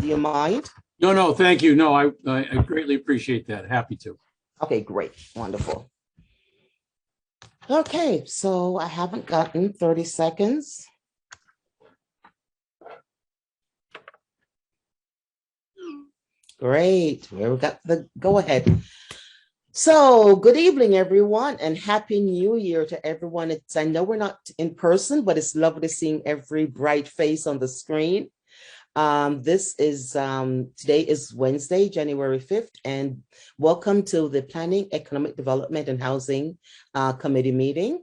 Do you mind? No, thank you. No, I greatly appreciate that. Happy to. Okay, great. Wonderful. Okay, so I haven't gotten 30 seconds. Great. We got the go ahead. So good evening, everyone, and Happy New Year to everyone. I know we're not in person, but it's lovely seeing every bright face on the screen. Today is Wednesday, January 5th, and welcome to the Planning, Economic Development and Housing Committee meeting.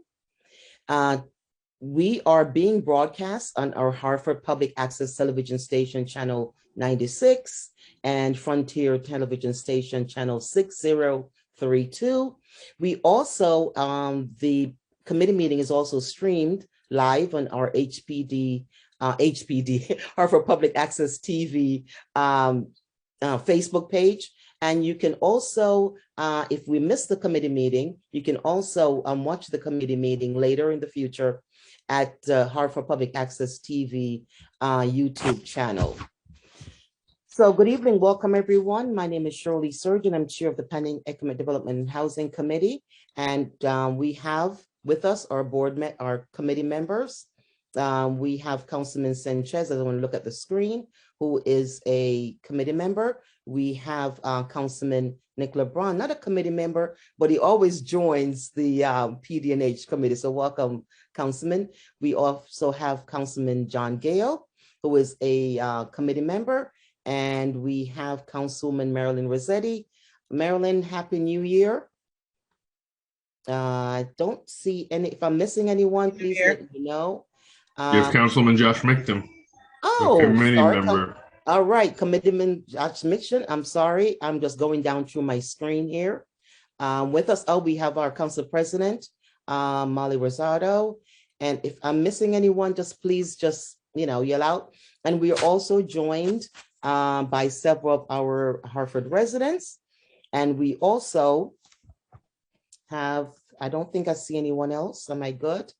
We are being broadcast on our Hartford Public Access Television Station, Channel 96, and Frontier Television Station, Channel 6032. We also, the committee meeting is also streamed live on our HPD, Hartford Public Access TV Facebook page. And you can also, if we miss the committee meeting, you can also watch the committee meeting later in the future at Hartford Public Access TV YouTube channel. So good evening, welcome everyone. My name is Shirley Surgeon. I'm chair of the Planning, Economic Development and Housing Committee. And we have with us our committee members. We have Councilman Sanchez, as I want to look at the screen, who is a committee member. We have Councilman Nick LeBron, not a committee member, but he always joins the PD&H committee. So welcome, Councilman. We also have Councilman John Gale, who is a committee member. And we have Councilwoman Marilyn Rossetti. Marilyn, Happy New Year. I don't see any, if I'm missing anyone, please let me know. You have Councilman Josh Michton. Oh, committee sorry. member. All right, Committeeman Josh Michton. I'm sorry. I'm just going down through my screen here. With us, we have our Council President, Molly Rosado. And if I'm missing anyone, please yell out. And we are also joined by several of our Hartford residents. And we also have, I don't think I see anyone else. Am I good?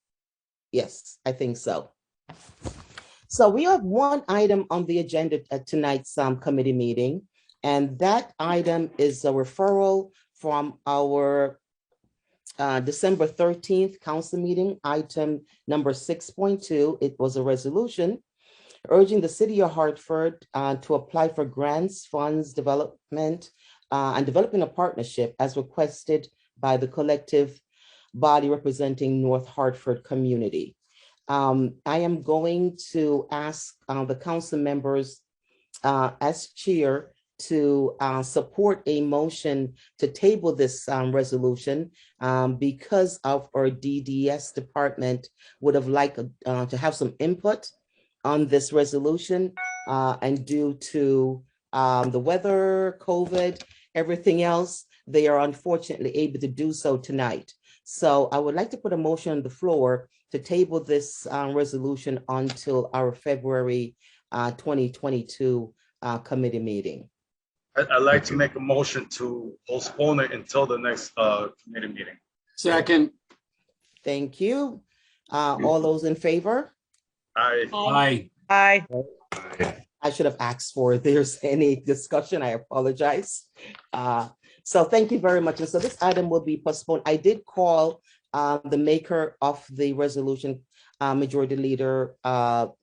Yes, I think so. So we have one item on the agenda at tonight's committee meeting, and that item is a referral from our December 13th council meeting, item number 6.2. It was a resolution urging the city of Hartford to apply for grants, funds, development, and developing a partnership as requested by the collective body representing North Hartford community. I am going to ask the council members as chair to support a motion to table this resolution because of our DDS department would have liked to have some input on this resolution, and due to the weather, COVID, everything else, they are unfortunately able to do so tonight. So I would like to put a motion on the floor to table this resolution until our February 2022 committee meeting. I'd like to make a motion to postpone it until the next committee meeting. Second. Thank you. All those in favor? Aye. Aye. I should have asked for if there's any discussion. I apologize. So thank you very much. And so this item will be postponed. I did call the maker of the resolution, Majority Leader Clark,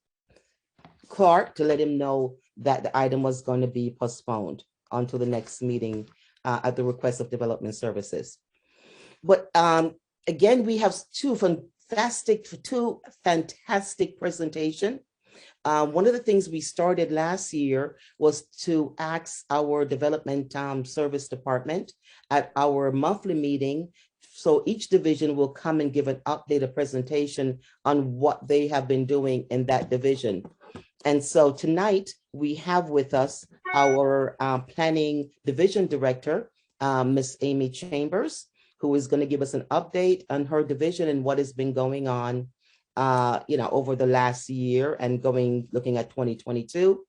to let him know that the item was going to be postponed until the next meeting at the request of Development Services. But again, we have two fantastic presentation. One of the things we started last year was to ask our development service department at our monthly meeting. So each division will come and give an updated presentation on what they have been doing in that division. And so tonight we have with us our planning division director, Miss Amy Chambers, who is going to give us an update on her division and what has been going on over the last year and looking at 2022.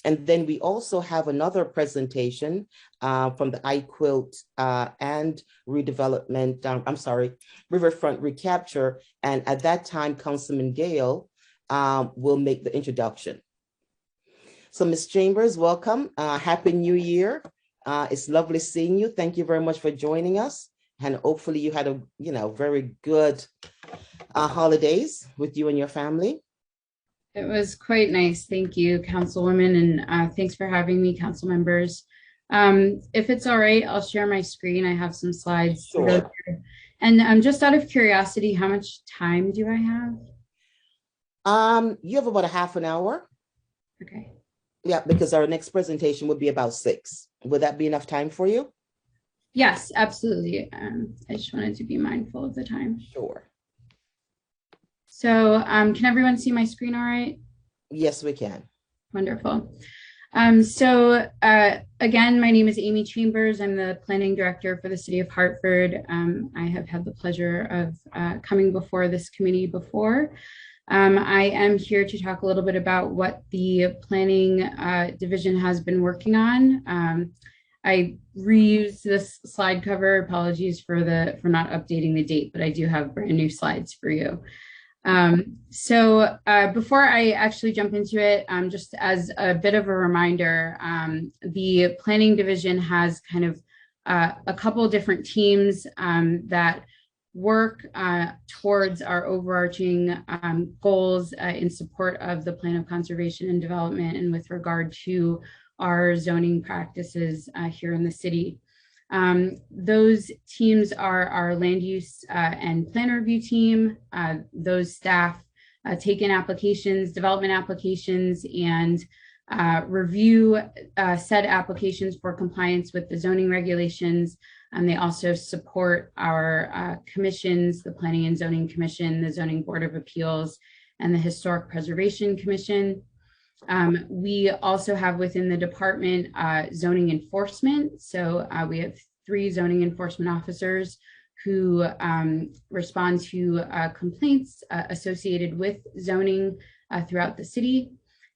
And then we also have another presentation from the iQuilt and redevelopment, Riverfront recapture. And at that time, Councilman Gale will make the introduction. So Ms. Chambers, welcome. Happy New Year. It's lovely seeing you. Thank you very much for joining us. And hopefully you had a, very good holidays with you and your family. It was quite nice. Thank you, Councilwoman, and thanks for having me, council members. If it's all right, I'll share my screen. I have some slides to go through. And just out of curiosity, how much time do I have? You have about a half an hour. Okay. Yeah, because our next presentation would be about 6. Would that be enough time for you? Yes, absolutely. I just wanted to be mindful of the time. Sure. So can everyone see my screen all right? Yes, we can. Wonderful. Again, my name is Amy Chambers. I'm the planning director for the city of Hartford. I have had the pleasure of coming before this committee before. I am here to talk a little bit about what the planning division has been working on. I reused this slide cover. Apologies for not updating the date, but I do have brand new slides for you. Before I actually jump into it, just as a bit of a reminder, the planning division has kind of a couple different teams that work towards our overarching goals in support of the plan of conservation and development and with regard to our zoning practices here in the city. Those teams are our land use and plan review team. Those staff take in applications, development applications, and review said applications for compliance with the zoning regulations. They also support our commissions, the Planning and Zoning Commission, the Zoning Board of Appeals, and the Historic Preservation Commission. We also have within the department zoning enforcement. So we have 3 zoning enforcement officers who respond to complaints associated with zoning throughout the city.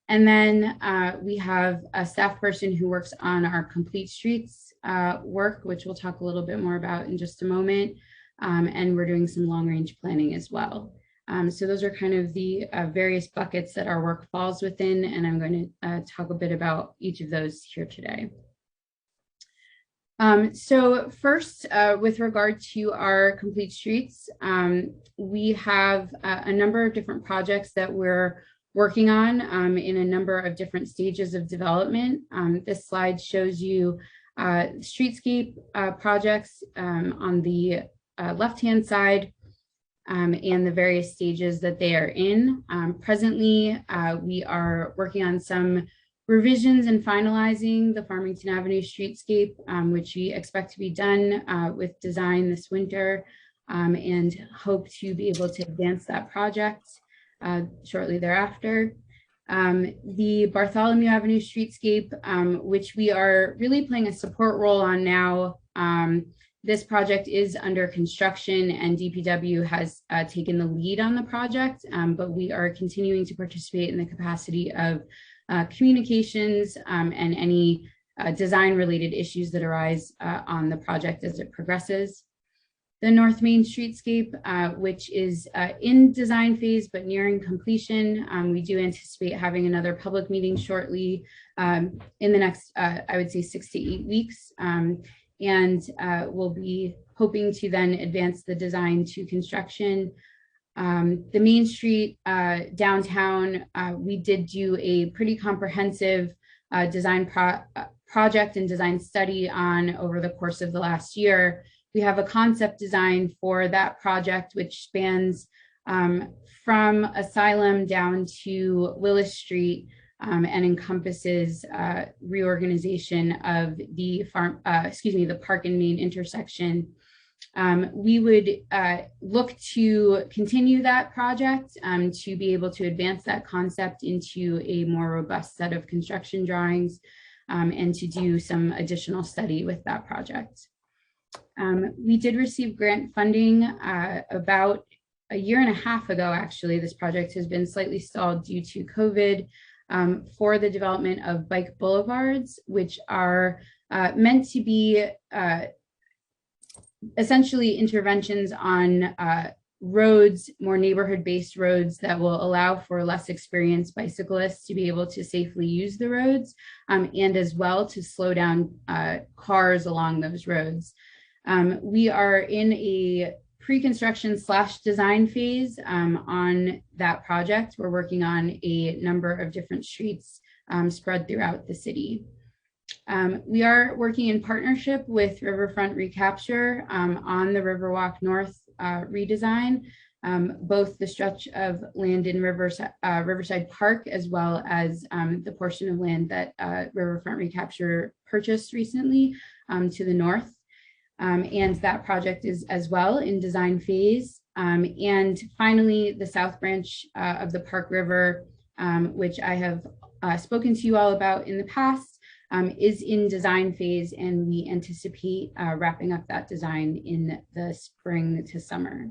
And then we have a staff person who works on our complete streets work, which we'll talk a little bit more about in just a moment. And we're doing some long range planning as well. So those are kind of the various buckets that our work falls within, and I'm going to talk a bit about each of those here today. So first, with regard to our complete streets, we have a number of different projects that we're working on in a number of different stages of development. This slide shows you Streetscape Projects on the left-hand side, and the various stages that they are in. Presently, we are working on some revisions and finalizing the Farmington Avenue streetscape, which we expect to be done with design this winter, and hope to be able to advance that project shortly thereafter. The Bartholomew Avenue streetscape, which we are really playing a support role on now. This project is under construction and DPW has taken the lead on the project, but we are continuing to participate in the capacity of communications and any design related issues that arise on the project as it progresses. The North Main streetscape, which is in design phase but nearing completion. We do anticipate having another public meeting shortly in the next, I would say 6 to 8 weeks. And we'll be hoping to then advance the design to construction. The Main Street downtown, we did do a pretty comprehensive design project and design study on over the course of the last year. We have a concept design for that project, which spans from Asylum down to Willis Street, and encompasses reorganization of the Park and Main intersection. We would look to continue that project to be able to advance that concept into a more robust set of construction drawings and to do some additional study with that project. We did receive grant funding about a year and a half ago, actually. This project has been slightly stalled due to COVID. For the development of bike boulevards, which are meant to be essentially interventions on roads, more neighborhood-based roads that will allow for less experienced bicyclists to be able to safely use the roads, and as well to slow down cars along those roads. We are in a pre-construction / design phase on that project. We're working on a number of different streets spread throughout the city. We are working in partnership with Riverfront Recapture on the Riverwalk North redesign, both the stretch of land in Riverside Park, as well as the portion of land that Riverfront Recapture purchased recently to the north. And that project is as well in design phase. And finally, the South Branch of the Park River, which I have spoken to you all about in the past, is in design phase, and we anticipate wrapping up that design in the spring to summer.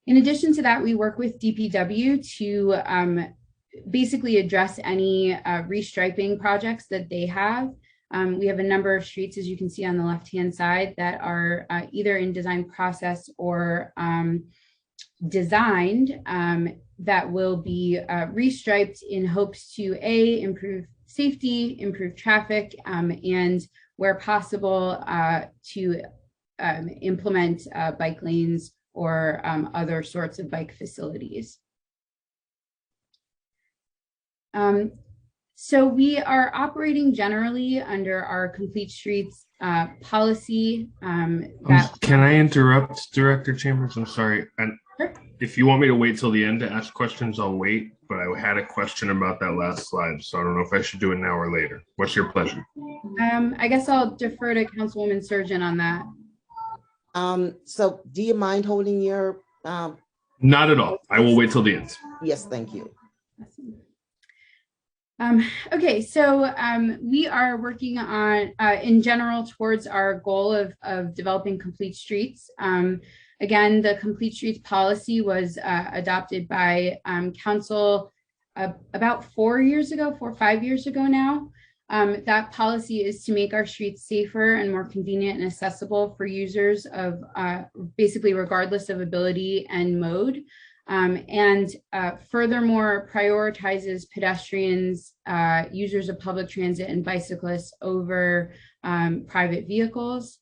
In addition to that, we work with DPW to basically address any restriping projects that they have. We have a number of streets, as you can see on the left-hand side, that are either in design process or designed that will be restriped in hopes to improve safety, improve traffic, and where possible to implement bike lanes or other sorts of bike facilities. So we are operating generally under our Complete Streets policy. Can I interrupt, Director Chambers? I'm sorry. And Sure. if you want me to wait till the end to ask questions, I'll wait. But I had a question about that last slide, so I don't know if I should do it now or later. What's your pleasure? I guess I'll defer to Councilwoman Surgeon on that. So do you mind holding your? Not at all. I will wait till the end. Yes, thank you. Okay, so we are working on, in general, towards our goal of developing complete streets. Again, the Complete Streets policy was adopted by Council about 4 or 5 years ago now. That policy is to make our streets safer and more convenient and accessible for users of basically regardless of ability and mode. And furthermore, prioritizes pedestrians, users of public transit and bicyclists over private vehicles.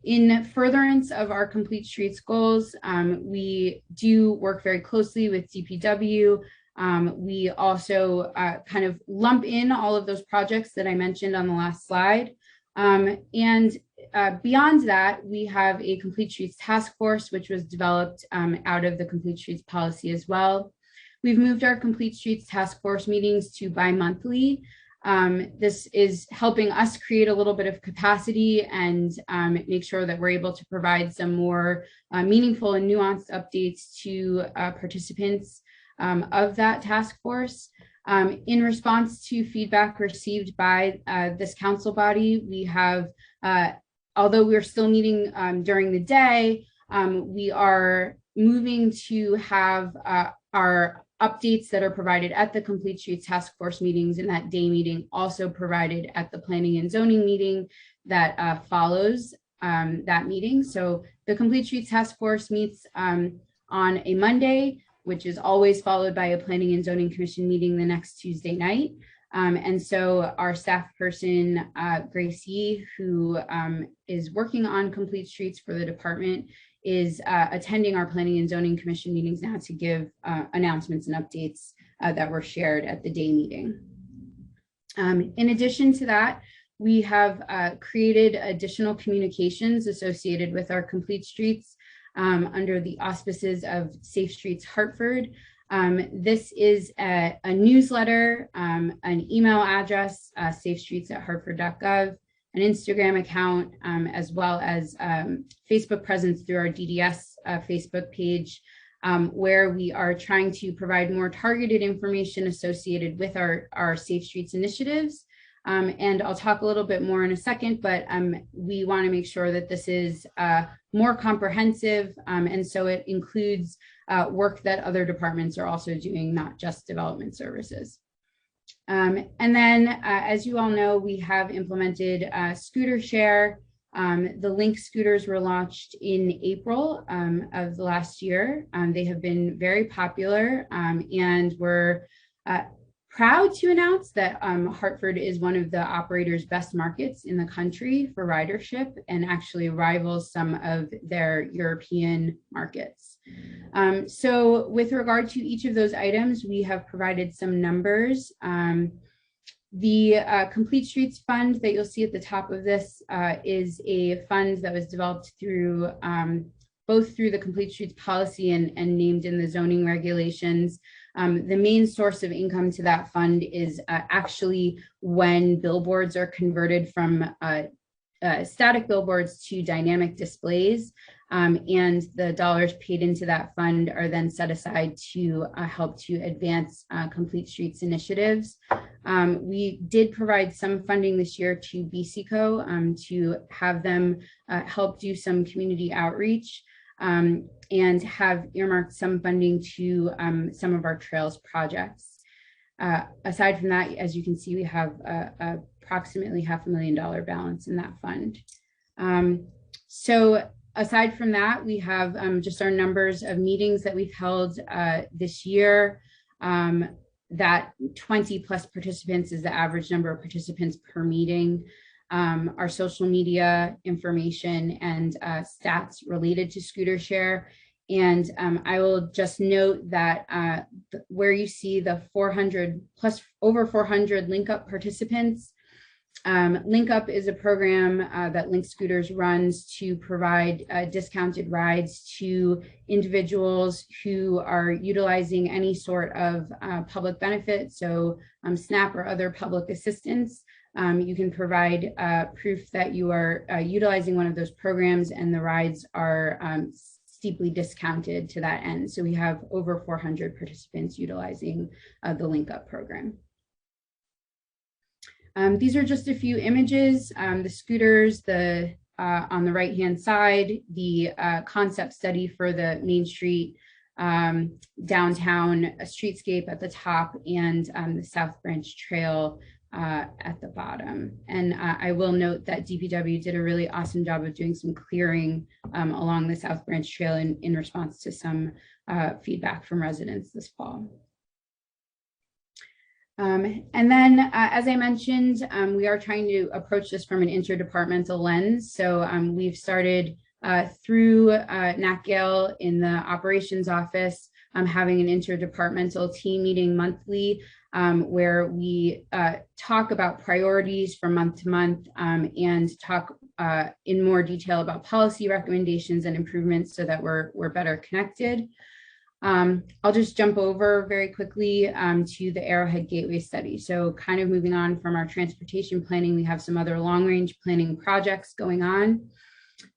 In furtherance of our Complete Streets goals, we do work very closely with DPW. We also kind of lump in all of those projects that I mentioned on the last slide. And beyond that, we have a Complete Streets task force, which was developed out of the Complete Streets policy as well. We've moved our Complete Streets task force meetings to bi-monthly. This is helping us create a little bit of capacity and make sure that we're able to provide some more meaningful and nuanced updates to participants of that task force. In response to feedback received by this council body, we have, although we're still meeting during the day, we are moving to have our updates that are provided at the Complete Streets task force meetings and that day meeting also provided at the planning and zoning meeting that follows that meeting. So the Complete Streets task force meets on a Monday, which is always followed by a planning and zoning commission meeting the next Tuesday night. And so our staff person, Grace Yee, who is working on Complete Streets for the department, is attending our planning and zoning commission meetings now to give announcements and updates that were shared at the day meeting. In addition to that, we have created additional communications associated with our Complete Streets under the auspices of Safe Streets Hartford. This is a newsletter, an email address, safestreets@hartford.gov, an Instagram account, as well as Facebook presence through our DDS Facebook page, where we are trying to provide more targeted information associated with our Safe Streets initiatives. And I'll talk a little bit more in a second, but we want to make sure that this is more comprehensive. And so it includes work that other departments are also doing, not just development services. And then, as you all know, we have implemented scooter share The Link scooters were launched in April of the last year. They have been very popular, and we're proud to announce that Hartford is one of the operators' best markets in the country for ridership and actually rivals some of their European markets. So with regard to each of those items, we have provided some numbers. The Complete Streets Fund that you'll see at the top of this is a fund that was developed through both through the Complete Streets policy and named in the zoning regulations. The main source of income to that fund is actually when billboards are converted from static billboards to dynamic displays, and the dollars paid into that fund are then set aside to help to advance Complete Streets initiatives. We did provide some funding this year to BCCO to have them help do some community outreach, and have earmarked some funding to some of our trails projects. Aside from that, as you can see, we have approximately $500,000 balance in that fund. So aside from that, we have just our numbers of meetings that we've held this year. That 20 plus participants is the average number of participants per meeting. Our social media information and stats related to scooter share. And I will just note that where you see the 400 plus over 400 Link Up participants, Link Up is a program that Link Scooters runs to provide discounted rides to individuals who are utilizing any sort of public benefit, so SNAP or other public assistance. You can provide proof that you are utilizing one of those programs, and the rides are steeply discounted to that end. So we have over 400 participants utilizing the Link Up program. These are just a few images. The scooters, on the right-hand side, the concept study for the Main Street downtown streetscape at the top, and the South Branch Trail at the bottom. And I will note that DPW did a really awesome job of doing some clearing along the South Branch Trail in response to some feedback from residents this fall. And then, as I mentioned, we are trying to approach this from an interdepartmental lens. So we've started through NACGAL in the operations office, having an interdepartmental team meeting monthly, where we talk about priorities from month to month, and talk in more detail about policy recommendations and improvements so that we're better connected. I'll just jump over very quickly to the Arrowhead Gateway study. So kind of moving on from our transportation planning, we have some other long-range planning projects going on.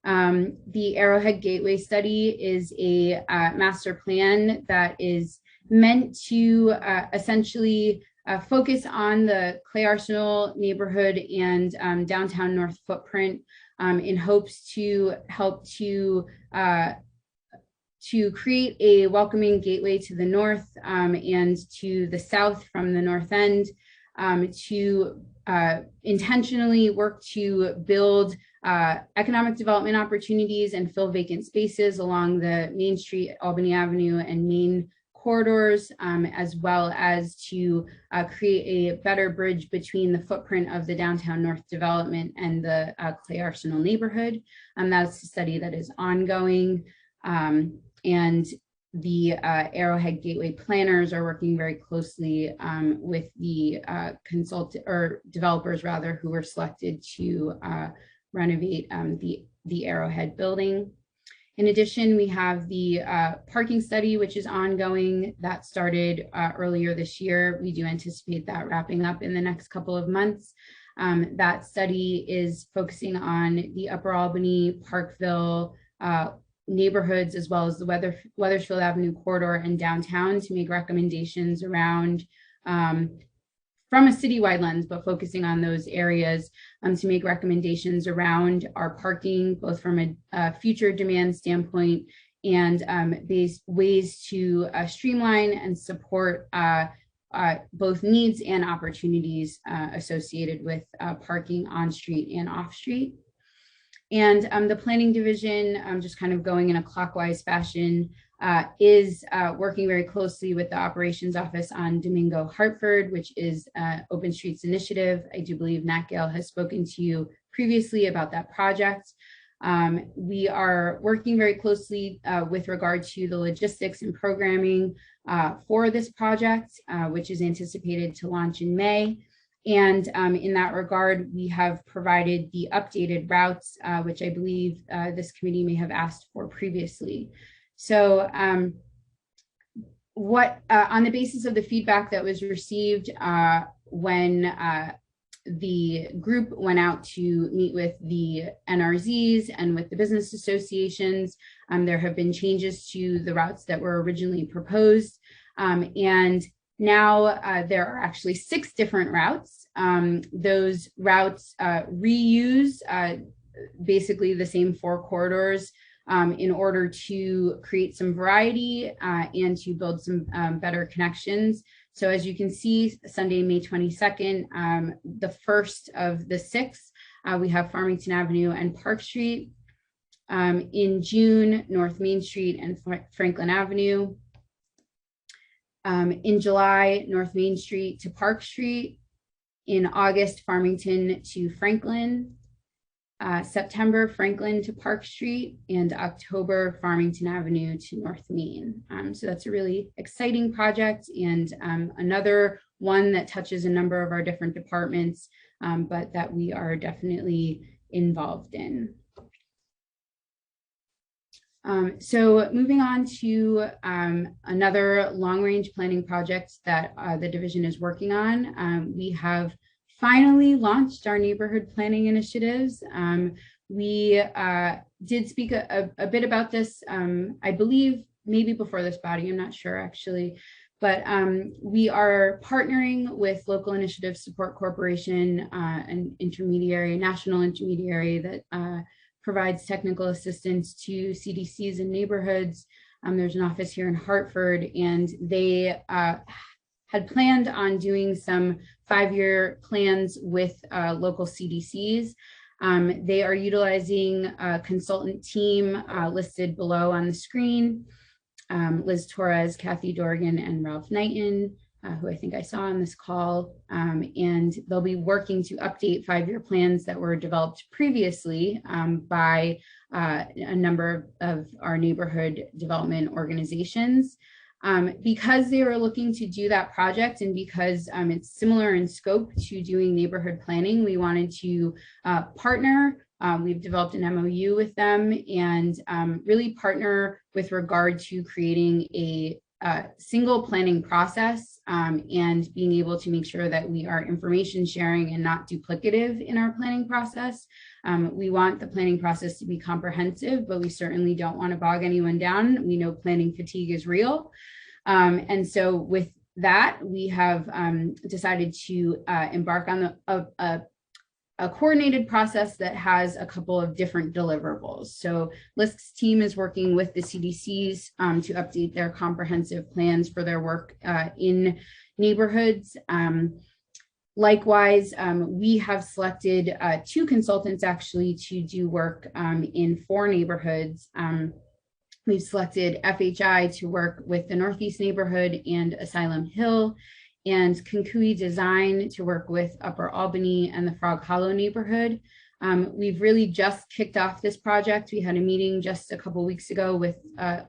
The Arrowhead Gateway study is a master plan that is meant to essentially focus on the Clay Arsenal neighborhood and downtown north footprint in hopes to help to create a welcoming gateway to the north and to the south from the north end, to intentionally work to build economic development opportunities and fill vacant spaces along the Main Street, Albany Avenue, and Main corridors, as well as to create a better bridge between the footprint of the downtown north development and the Clay Arsenal neighborhood. That's a study that is ongoing. And the Arrowhead Gateway planners are working very closely with the developers rather, who were selected to renovate the Arrowhead building. In addition, we have the parking study, which is ongoing. That started earlier this year. We do anticipate that wrapping up in the next couple of months. That study is focusing on the Upper Albany, Parkville, neighborhoods, as well as the Weathersfield Avenue corridor and downtown, to make recommendations around, from a citywide lens, but focusing on those areas, to make recommendations around our parking, both from a future demand standpoint and ways to streamline and support both needs and opportunities associated with parking on street and off street. And the planning division, just kind of going in a clockwise fashion, is working very closely with the operations office on Domingo Hartford, which is Open Streets Initiative. I do believe Nat Gale has spoken to you previously about that project. We are working very closely with regard to the logistics and programming for this project, which is anticipated to launch in May. And in that regard, we have provided the updated routes, which I believe this committee may have asked for previously. So on the basis of the feedback that was received when the group went out to meet with the NRZs and with the business associations, there have been changes to the routes that were originally proposed. And now there are actually 6 different routes. Those routes reuse basically the same 4 corridors in order to create some variety and to build some better connections. So as you can see, Sunday, May 22nd, the first of the 6, we have Farmington Avenue and Park Street. In June, North Main Street and Franklin Avenue. In July, North Main Street to Park Street. In August, Farmington to Franklin. September, Franklin to Park Street, and October, Farmington Avenue to North Main. So that's a really exciting project, and another one that touches a number of our different departments, but that we are definitely involved in. So moving on to another long-range planning project that the division is working on. We have finally launched our neighborhood planning initiatives. We did speak a bit about this, I believe, maybe before this body, I'm not sure actually, but we are partnering with Local Initiative Support Corporation, an intermediary, national intermediary that provides technical assistance to CDCs and neighborhoods. There's an office here in Hartford, and they had planned on doing some 5-year plans with local CDCs. They are utilizing a consultant team listed below on the screen, Liz Torres, Kathy Dorgan, and Ralph Knighton, who I think I saw on this call. And they'll be working to update 5-year plans that were developed previously by a number of our neighborhood development organizations. Because they were looking to do that project, and because it's similar in scope to doing neighborhood planning, we wanted to partner. We've developed an MOU with them and really partner with regard to creating a single planning process and being able to make sure that we are information sharing and not duplicative in our planning process. We want the planning process to be comprehensive, but we certainly don't want to bog anyone down. We know planning fatigue is real. And so with that, we have decided to embark on a coordinated process that has a couple of different deliverables. So LISC's team is working with the CDCs to update their comprehensive plans for their work in neighborhoods. Likewise, we have selected 2 consultants actually to do work in 4 neighborhoods. We've selected FHI to work with the Northeast neighborhood and Asylum Hill, and Kinkui Design to work with Upper Albany and the Frog Hollow neighborhood. We've really just kicked off this project. We had a meeting just a couple weeks ago with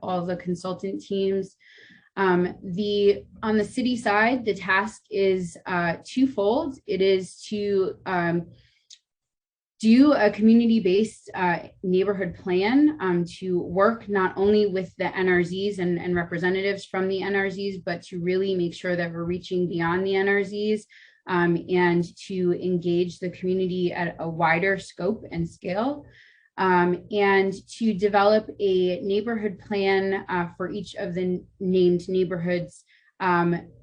all the consultant teams. On the city side, the task is twofold. It is to do a community-based neighborhood plan to work not only with the NRZs and representatives from the NRZs, but to really make sure that we're reaching beyond the NRZs and to engage the community at a wider scope and scale, and to develop a neighborhood plan for each of the named neighborhoods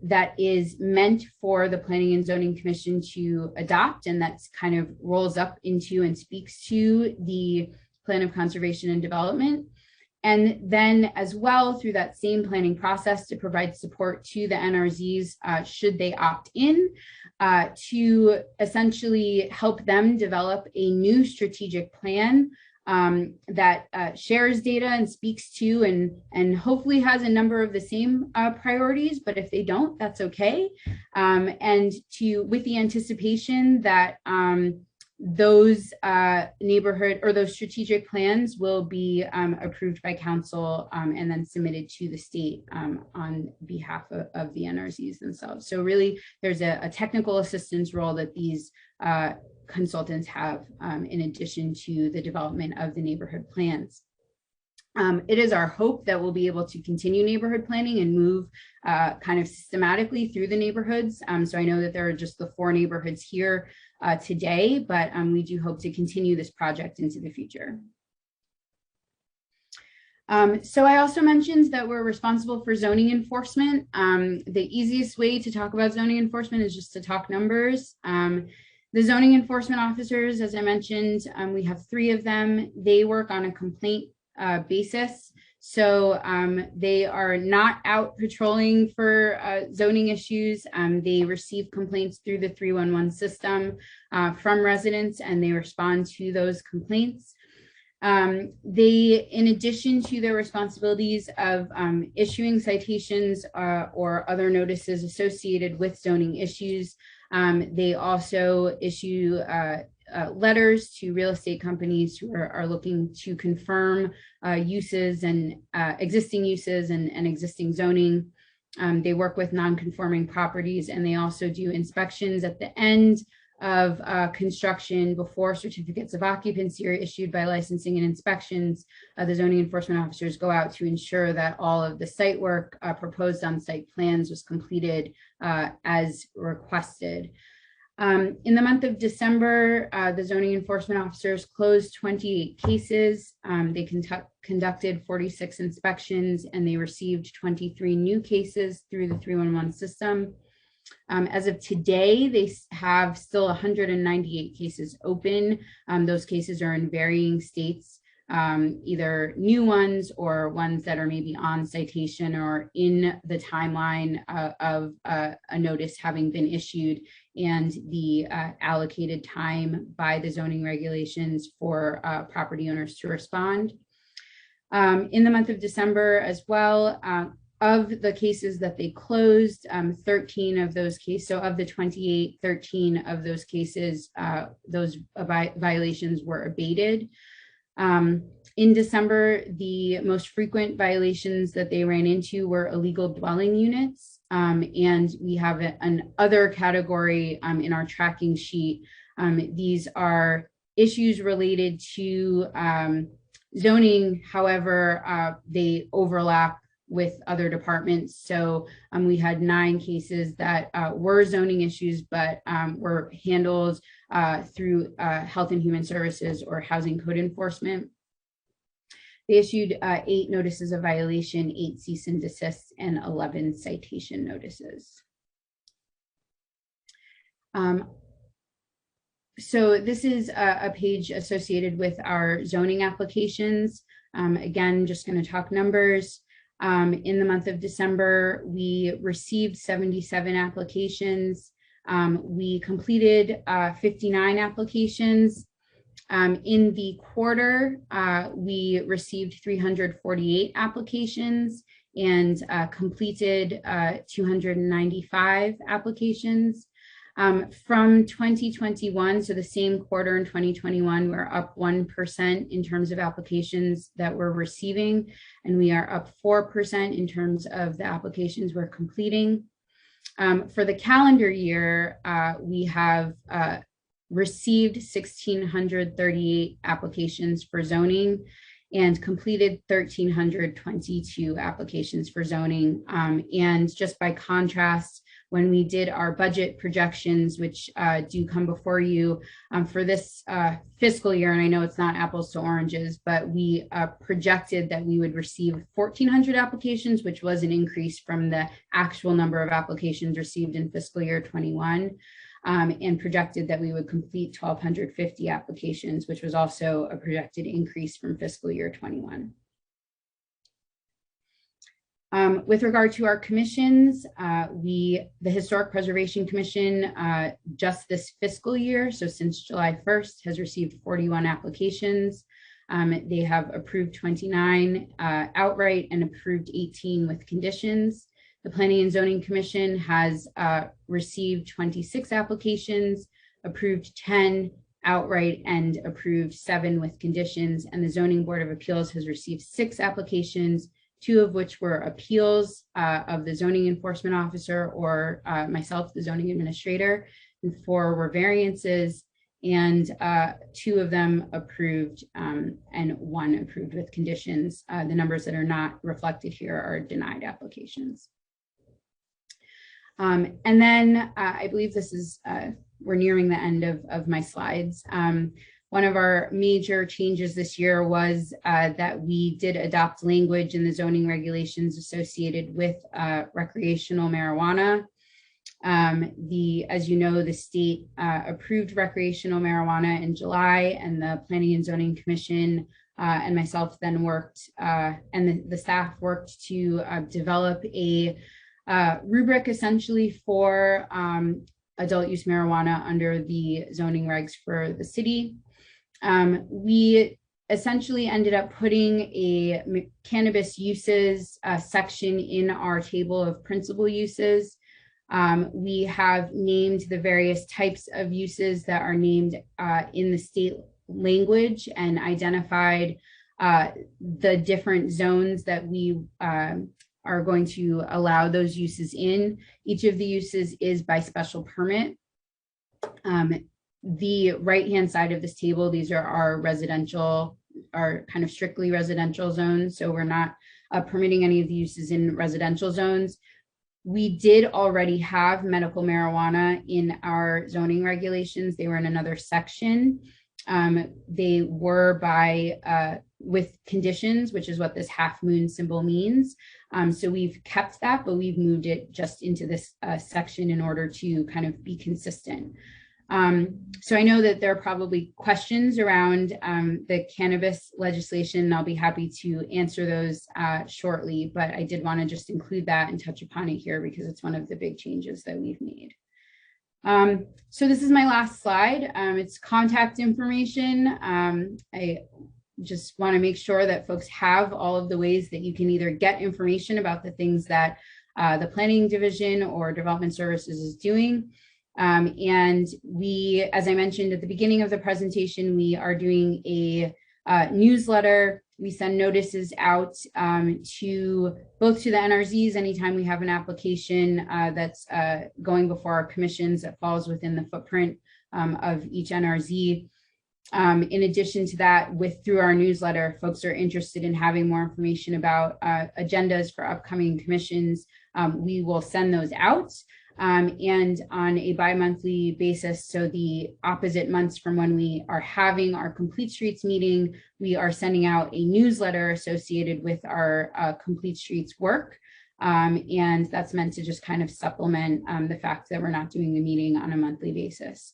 that is meant for the Planning and Zoning Commission to adopt, and that's kind of rolls up into and speaks to the Plan of Conservation and Development. And then as well, through that same planning process, to provide support to the NRZs should they opt in, to essentially help them develop a new strategic plan that shares data and speaks to and hopefully has a number of the same priorities, but if they don't, that's okay. And with the anticipation that those neighborhood or those strategic plans will be approved by council and then submitted to the state on behalf of the NRZs themselves. So really, there's a technical assistance role that these consultants have in addition to the development of the neighborhood plans. It is our hope that we'll be able to continue neighborhood planning and move kind of systematically through the neighborhoods. So I know that there are just the 4 neighborhoods here today, but we do hope to continue this project into the future. So I also mentioned that we're responsible for zoning enforcement. The easiest way to talk about zoning enforcement is just to talk numbers. The zoning enforcement officers, as I mentioned, we have 3 of them. They work on a complaint basis. So they are not out patrolling for zoning issues. They receive complaints through the 311 system from residents, and they respond to those complaints. They, in addition to their responsibilities of issuing citations or other notices associated with zoning issues, they also issue letters to real estate companies who are looking to confirm uses and existing uses and existing zoning. They work with non-conforming properties, and they also do inspections at the end of construction before certificates of occupancy are issued by licensing and inspections. The zoning enforcement officers go out to ensure that all of the site work proposed on site plans was completed as requested. In the month of December, the zoning enforcement officers closed 28 cases. They conducted 46 inspections, and they received 23 new cases through the 311 system. As of today, they have still 198 cases open. Those cases are in varying states, either new ones or ones that are maybe on citation or in the timeline of a notice having been issued and the allocated time by the zoning regulations for property owners to respond. In the month of December as well, of the cases that they closed, 13 of those cases, so of the 28, 13 of those cases, those violations were abated. In December, the most frequent violations that they ran into were illegal dwelling units. And we have an other category in our tracking sheet. These are issues related to zoning. However, they overlap with other departments. So we had 9 cases that were zoning issues, but were handled through Health and Human Services or Housing Code Enforcement. They issued 8 notices of violation, 8 cease and desist, and 11 citation notices. So this is a page associated with our zoning applications. Again, just going to talk numbers. In the month of December, we received 77 applications. We completed 59 applications. In the quarter, we received 348 applications and completed 295 applications. From 2021, so the same quarter in 2021, we're up 1% in terms of applications that we're receiving, and we are up 4% in terms of the applications we're completing. For the calendar year, we have received 1,638 applications for zoning and completed 1,322 applications for zoning. And just by contrast, when we did our budget projections, which do come before you for this fiscal year, and I know it's not apples to oranges, but we projected that we would receive 1,400 applications, which was an increase from the actual number of applications received in fiscal year 21, and projected that we would complete 1,250 applications, which was also a projected increase from fiscal year 21. With regard to our commissions, the Historic Preservation Commission just this fiscal year, so since July 1st, has received 41 applications. They have approved 29 outright and approved 18 with conditions. The Planning and Zoning Commission has received 26 applications, approved 10 outright, and approved 7 with conditions. And the Zoning Board of Appeals has received 6 applications, 2 of which were appeals of the zoning enforcement officer or myself, the zoning administrator, and 4 were variances, and 2 of them approved and 1 approved with conditions. The numbers that are not reflected here are denied applications. And then I believe this is, we're nearing the end of my slides. One of our major changes this year was that we did adopt language in the zoning regulations associated with recreational marijuana. As you know, the state approved recreational marijuana in July, and the Planning and Zoning Commission and myself then worked, and the staff worked to develop a rubric essentially for adult use marijuana under the zoning regs for the city. We essentially ended up putting a cannabis uses section in our table of principal uses. We have named the various types of uses that are named in the state language and identified the different zones that we are going to allow those uses in. Each of the uses is by special permit. The right-hand side of this table, these are our residential, our kind of strictly residential zones. So we're not permitting any of the uses in residential zones. We did already have medical marijuana in our zoning regulations. They were in another section. They were by with conditions, which is what this half moon symbol means. So we've kept that, but we've moved it just into this section in order to kind of be consistent. So I know that there are probably questions around the cannabis legislation, and I'll be happy to answer those shortly, but I did want to just include that and touch upon it here because it's one of the big changes that we've made. So this is my last slide. It's contact information. I just want to make sure that folks have all of the ways that you can either get information about the things that the planning division or development services is doing. And we, as I mentioned at the beginning of the presentation, we are doing a newsletter. We send notices out to both to the NRZs anytime we have an application that's going before our commissions that falls within the footprint of each NRZ. In addition to that, through our newsletter, if folks are interested in having more information about agendas for upcoming commissions, we will send those out. And on a bi-monthly basis, so the opposite months from when we are having our Complete Streets meeting, we are sending out a newsletter associated with our Complete Streets work. And that's meant to just kind of supplement the fact that we're not doing the meeting on a monthly basis.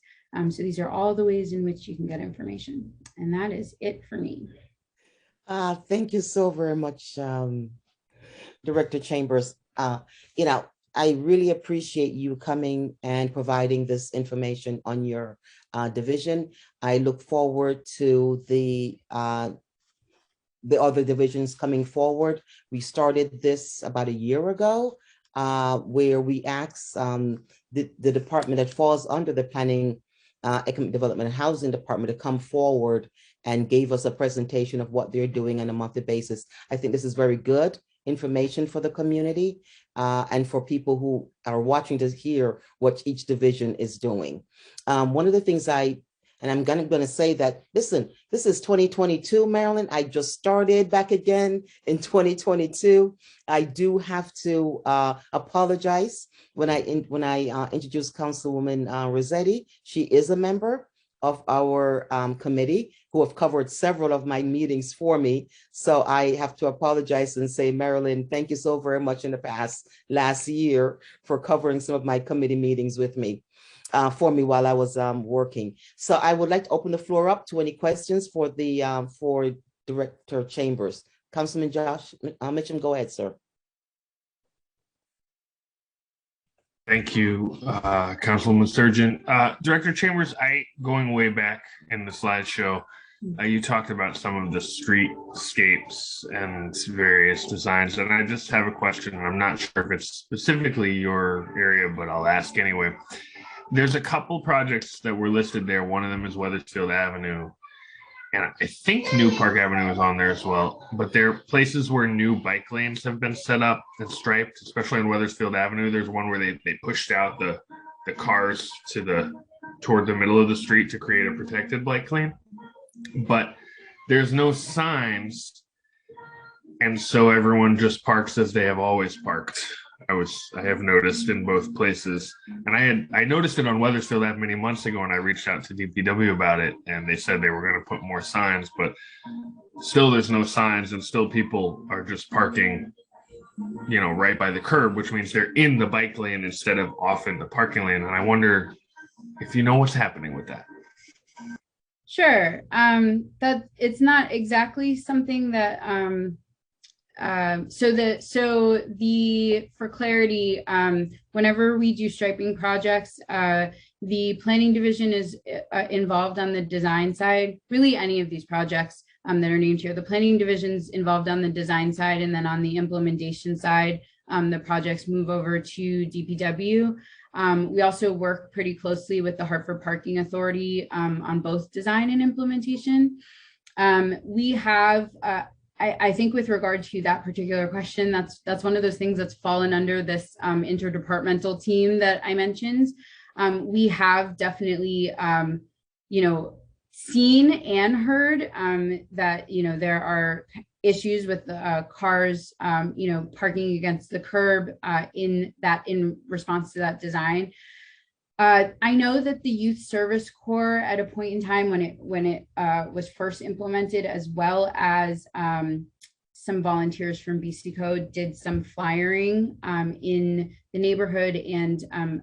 So these are all the ways in which you can get information. And that is it for me. Thank you so very much, Director Chambers. I really appreciate you coming and providing this information on your division. I look forward to the other divisions coming forward. We started this about a year ago, where we asked the department that falls under the Planning, Economic Development and Housing Department to come forward and gave us a presentation of what they're doing on a monthly basis. I think this is very good information for the community and for people who are watching to hear what each division is doing. One of the things I'm going to say that, listen, this is 2022, Maryland. I just started back again in 2022. I do have to apologize when I introduced Councilwoman Rossetti. She is a member of our committee who have covered several of my meetings for me. So I have to apologize and say, Marilyn, thank you so very much in the last year for covering some of my committee meetings with me. For me while I was working. So I would like to open the floor up to any questions for the for Director Chambers. Councilman Josh Mitchum, go ahead, sir. Thank you, Councilwoman Sturgeon. Director Chambers, going way back in the slideshow, you talked about some of the streetscapes and various designs, and I just have a question, and I'm not sure if it's specifically your area, but I'll ask anyway. There's a couple projects that were listed there. One of them is Weathersfield Avenue, and I think New Park Avenue is on there as well. But there are places where new bike lanes have been set up and striped, especially on Weathersfield Avenue. There's one where they pushed out the cars toward the middle of the street to create a protected bike lane. But there's no signs, and so everyone just parks as they have always parked. I have noticed in both places, and I noticed it on Weathersfield Ave many months ago, and I reached out to DPW about it, and they said they were going to put more signs, but still there's no signs, and still people are just parking, right by the curb, which means they're in the bike lane instead of off in the parking lane. And I wonder if you know what's happening with that. Sure. That it's not exactly something that for clarity, whenever we do striping projects, the planning division is involved on the design side. Really, any of these projects that are named here, the planning division's involved on the design side, and then on the implementation side, the projects move over to DPW. We also work pretty closely with the Hartford Parking Authority on both design and implementation. We have, I think with regard to that particular question, that's one of those things that's fallen under this interdepartmental team that I mentioned. We have definitely, seen and heard that, there are issues with cars, parking against the curb in response to that design. I know that the Youth Service Corps at a point in time when it was first implemented, as well as some volunteers from BC Code did some flyering in the neighborhood and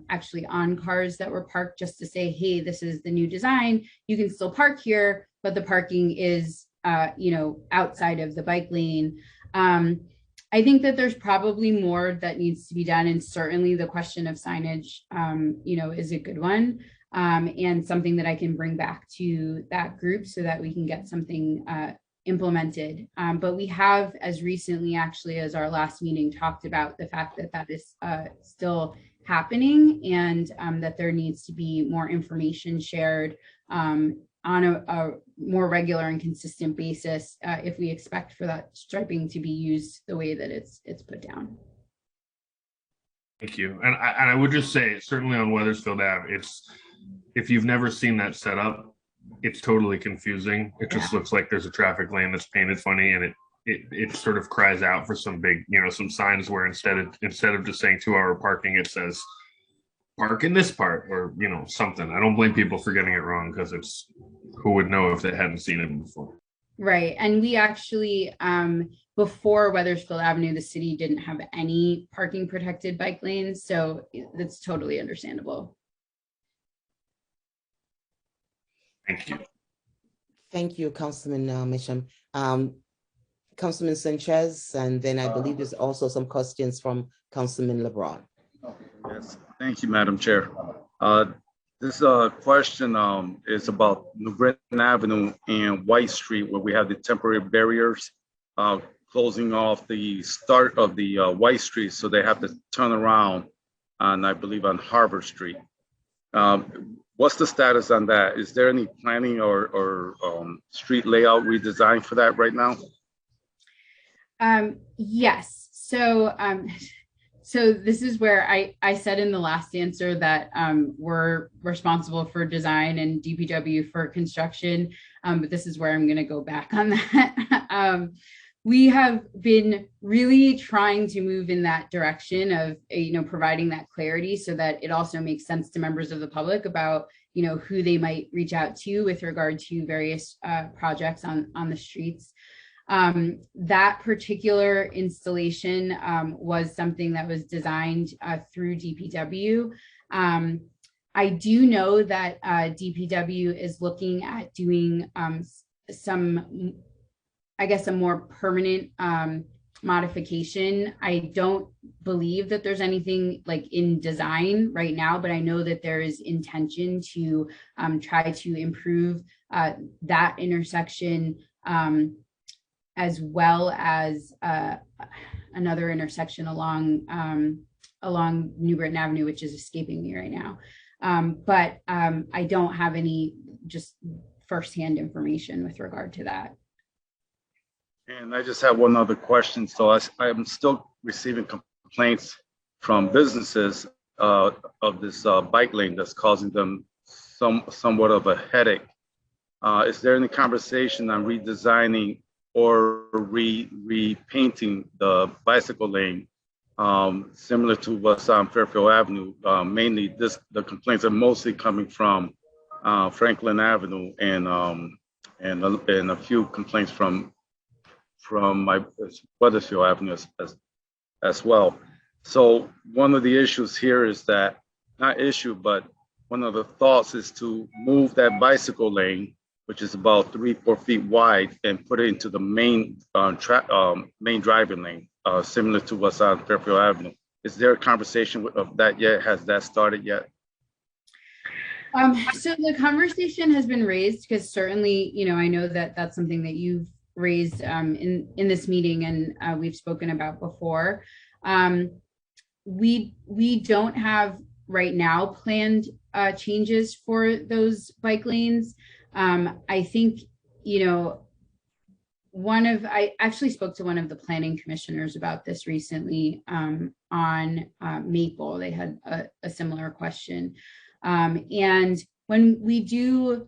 actually on cars that were parked, just to say, hey, this is the new design. You can still park here, but the parking is outside of the bike lane. I think that there's probably more that needs to be done, and certainly the question of signage, is a good one, and something that I can bring back to that group so that we can get something implemented. But we have, as recently actually as our last meeting, talked about the fact that that is still happening, and that there needs to be more information shared on a more regular and consistent basis if we expect for that striping to be used the way that it's put down. Thank you. And I would just say, certainly on Weathersfield Ave, if you've never seen that set up, it's totally confusing. It just looks like there's a traffic lane that's painted funny, and it sort of cries out for some big, some signs where instead of just saying 2-hour parking, it says park in this part, or something. I don't blame people for getting it wrong, because it's, who would know if they hadn't seen it before. Right. And we actually, before Weathersfield Avenue, the city didn't have any parking protected bike lanes, so that's totally understandable. Thank you. Thank you, Councilman Misham. Councilman Sanchez, and then I believe there's also some questions from Councilman LeBron. Yes, thank you, Madam Chair. This question is about New Griffin Avenue and White Street, where we have the temporary barriers closing off the start of the White Street, so they have to turn around on, I believe, on Harvard Street. What's the status on that? Is there any planning or street layout redesign for that right now? Yes. So this is where I said in the last answer that we're responsible for design and DPW for construction, but this is where I'm going to go back on that. We have been really trying to move in that direction of, providing that clarity so that it also makes sense to members of the public about, who they might reach out to with regard to various projects on the streets. That particular installation was something that was designed through DPW. I do know that DPW is looking at doing some, I guess, a more permanent modification. I don't believe that there's anything like in design right now, but I know that there is intention to try to improve that intersection, as well as another intersection along New Britain Avenue, which is escaping me right now. But I don't have any just firsthand information with regard to that. And I just have one other question. So I'm still receiving complaints from businesses of this bike lane that's causing them somewhat of a headache. Is there any conversation on redesigning or repainting the bicycle lane, similar to what's on Fairfield Avenue? Mainly the complaints are mostly coming from Franklin Avenue and a few complaints from my Weathersfield Avenue as well. So one of the issues here is that, not issue, but one of the thoughts is to move that bicycle lane, which is about 3-4 feet wide, and put it into the main driving lane, similar to what's on Fairfield Avenue. Is there a conversation of that yet? Has that started yet? So the conversation has been raised, because certainly, I know that that's something that you've raised in this meeting, and we've spoken about before. We don't have right now planned changes for those bike lanes. I think, I actually spoke to one of the planning commissioners about this recently on Maple. They had a similar question. And when we do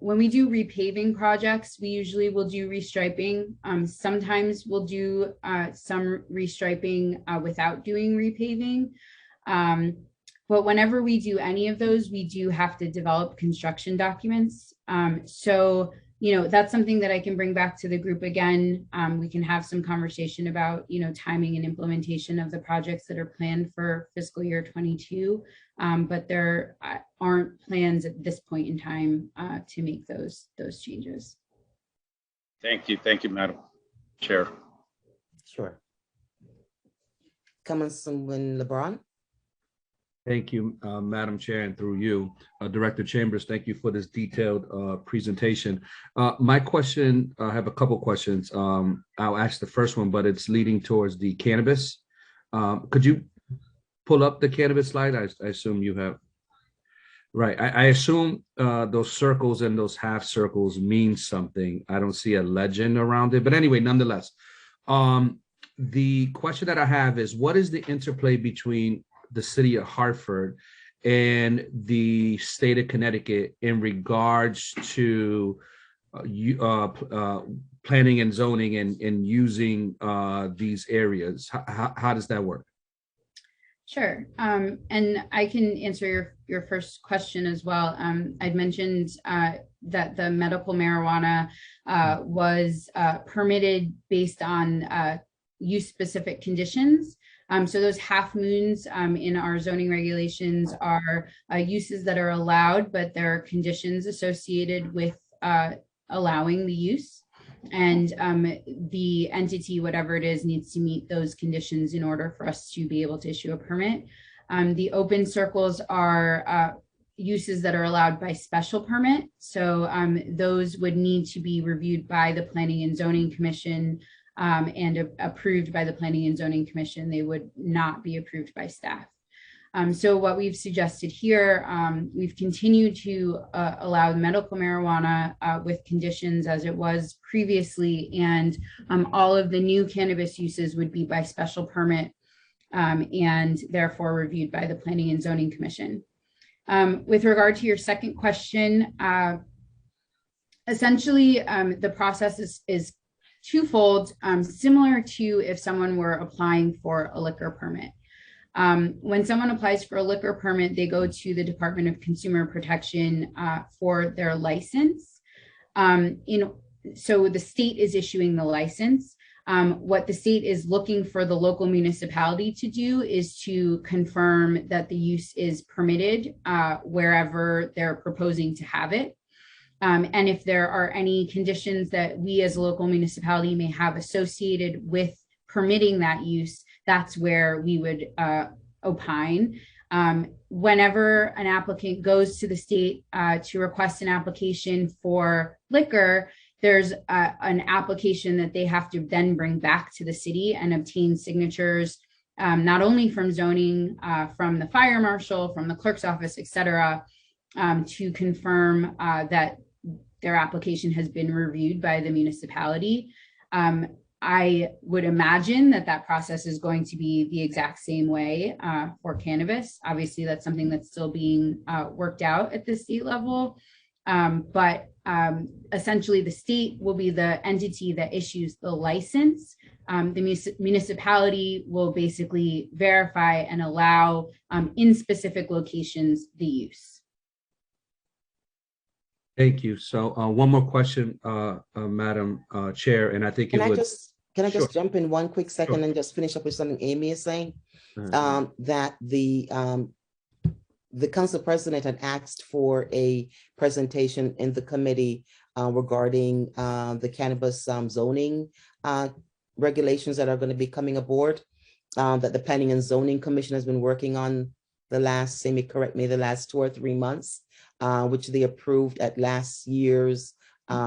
repaving projects, we usually will do restriping. Sometimes we'll do some restriping without doing repaving. But whenever we do any of those, we do have to develop construction documents. So, that's something that I can bring back to the group again. We can have some conversation about, timing and implementation of the projects that are planned for fiscal year 22. But there aren't plans at this point in time to make those changes. Thank you, Madam Chair. Sure. Councilman LeBron. Thank you, Madam Chair, and through you, Director Chambers, thank you for this detailed presentation. My question, I have a couple questions. I'll ask the first one, but it's leading towards the cannabis. Could you pull up the cannabis slide? I assume you have. Right, I assume those circles and those half circles mean something. I don't see a legend around it, but anyway, nonetheless. The question that I have is, what is the interplay between the city of Hartford and the state of Connecticut in regards to planning and zoning and using these areas? How does that work? Sure, and I can answer your first question as well. I'd mentioned that the medical marijuana was permitted based on use-specific conditions. So those half moons in our zoning regulations are uses that are allowed, but there are conditions associated with allowing the use. And the entity, whatever it is, needs to meet those conditions in order for us to be able to issue a permit. The open circles are uses that are allowed by special permit. So those would need to be reviewed by the Planning and Zoning Commission and approved by the Planning and Zoning Commission. They would not be approved by staff. So what we've suggested here, we've continued to allow medical marijuana with conditions as it was previously, and all of the new cannabis uses would be by special permit and therefore reviewed by the Planning and Zoning Commission. With regard to your second question, essentially the process is twofold, similar to if someone were applying for a liquor permit. When someone applies for a liquor permit, they go to the Department of Consumer Protection for their license. So the state is issuing the license. What the state is looking for the local municipality to do is to confirm that the use is permitted wherever they're proposing to have it. And if there are any conditions that we as a local municipality may have associated with permitting that use, that's where we would opine. Whenever an applicant goes to the state to request an application for liquor, there's an application that they have to then bring back to the city and obtain signatures, not only from zoning, from the fire marshal, from the clerk's office, et cetera, to confirm that their application has been reviewed by the municipality. I would imagine that that process is going to be the exact same way for cannabis. Obviously, that's something that's still being worked out at the state level. But essentially, the state will be the entity that issues the license. The municipality will basically verify and allow in specific locations the use. Thank you. So one more question, Madam Chair, and I think Can I just jump in one quick second and just finish up with something Amy is saying? That the council president had asked for a presentation in the committee regarding the cannabis zoning regulations that are going to be coming aboard, that the Planning and Zoning Commission has been working on the last 2 or 3 months, which they approved at last year's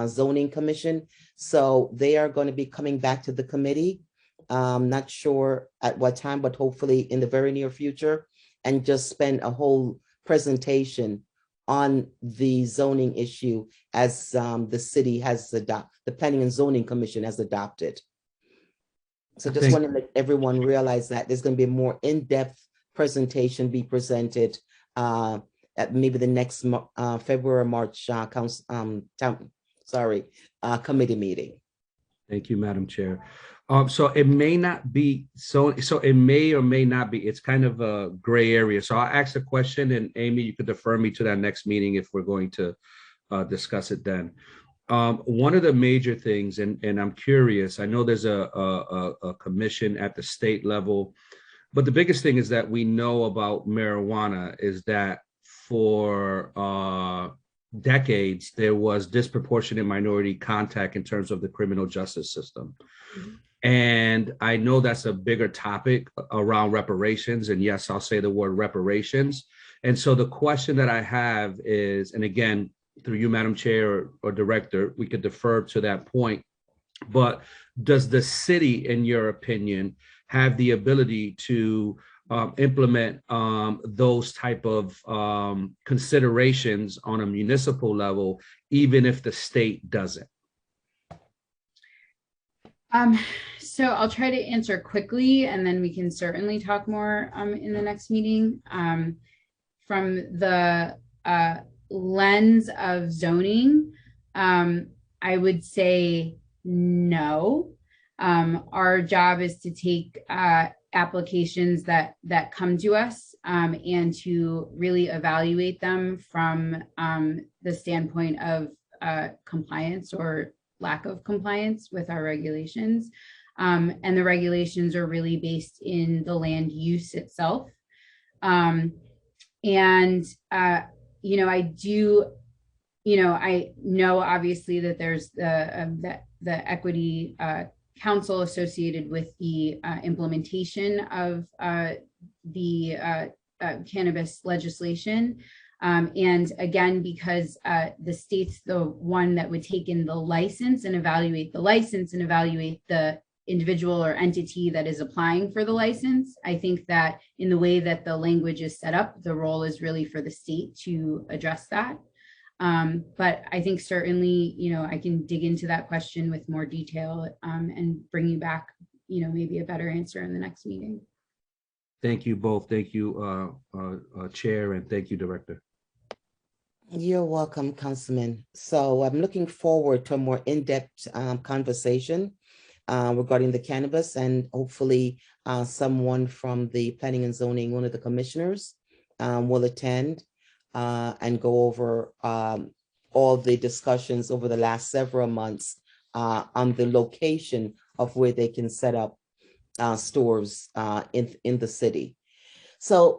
zoning commission. So they are going to be coming back to the committee. Not sure at what time, but hopefully in the very near future, and just spend a whole presentation on the zoning issue as the city has adopted, the Planning and Zoning Commission has adopted. So just want to let everyone realize that there's going to be a more in-depth presentation be presented at maybe the next February or March committee meeting. Thank you, Madam Chair. So it may not be, so it may or may not be, it's kind of a gray area. So I'll ask a question, and Amy, you could defer me to that next meeting if we're going to discuss it then. One of the major things, and I'm curious, I know there's a commission at the state level, but the biggest thing is that we know about marijuana is that for decades, there was disproportionate minority contact in terms of the criminal justice system. Mm-hmm. And I know that's a bigger topic around reparations. And yes, I'll say the word reparations. And so the question that I have is, and again, through you, Madam Chair or Director, we could defer to that point, but does the city, in your opinion, have the ability to implement those type of considerations on a municipal level, even if the state doesn't? So I'll try to answer quickly, and then we can certainly talk more in the next meeting. From the lens of zoning, I would say no. Our job is to take applications that come to us and to really evaluate them from the standpoint of compliance or lack of compliance with our regulations. And the regulations are really based in the land use itself. I know obviously that there's the equity council associated with the implementation of the cannabis legislation. And again, because the state's the one that would take in the license and evaluate the individual or entity that is applying for the license. I think that in the way that the language is set up, the role is really for the state to address that. But I think certainly, I can dig into that question with more detail and bring you back, maybe a better answer in the next meeting. Thank you both. Thank you, Chair, and thank you, Director. You're welcome, Councilman. So I'm looking forward to a more in-depth conversation regarding the cannabis, and hopefully someone from the Planning and Zoning, one of the commissioners, will attend and go over all the discussions over the last several months on the location of where they can set up stores in the city. So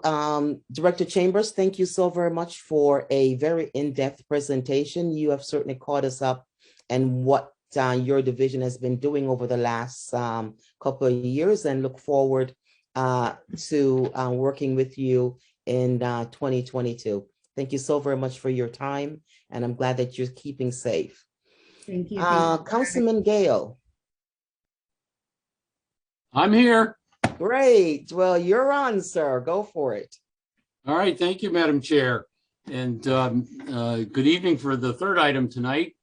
Director Chambers, thank you so very much for a very in-depth presentation. You have certainly caught us up and what your division has been doing over the last couple of years, and look forward to working with you in 2022. Thank you so very much for your time, and I'm glad that you're keeping safe. Thank you. Councilman Gale. I'm here. Great. Well, you're on, sir. Go for it. All right. Thank you, Madam Chair. And good evening for the third item tonight.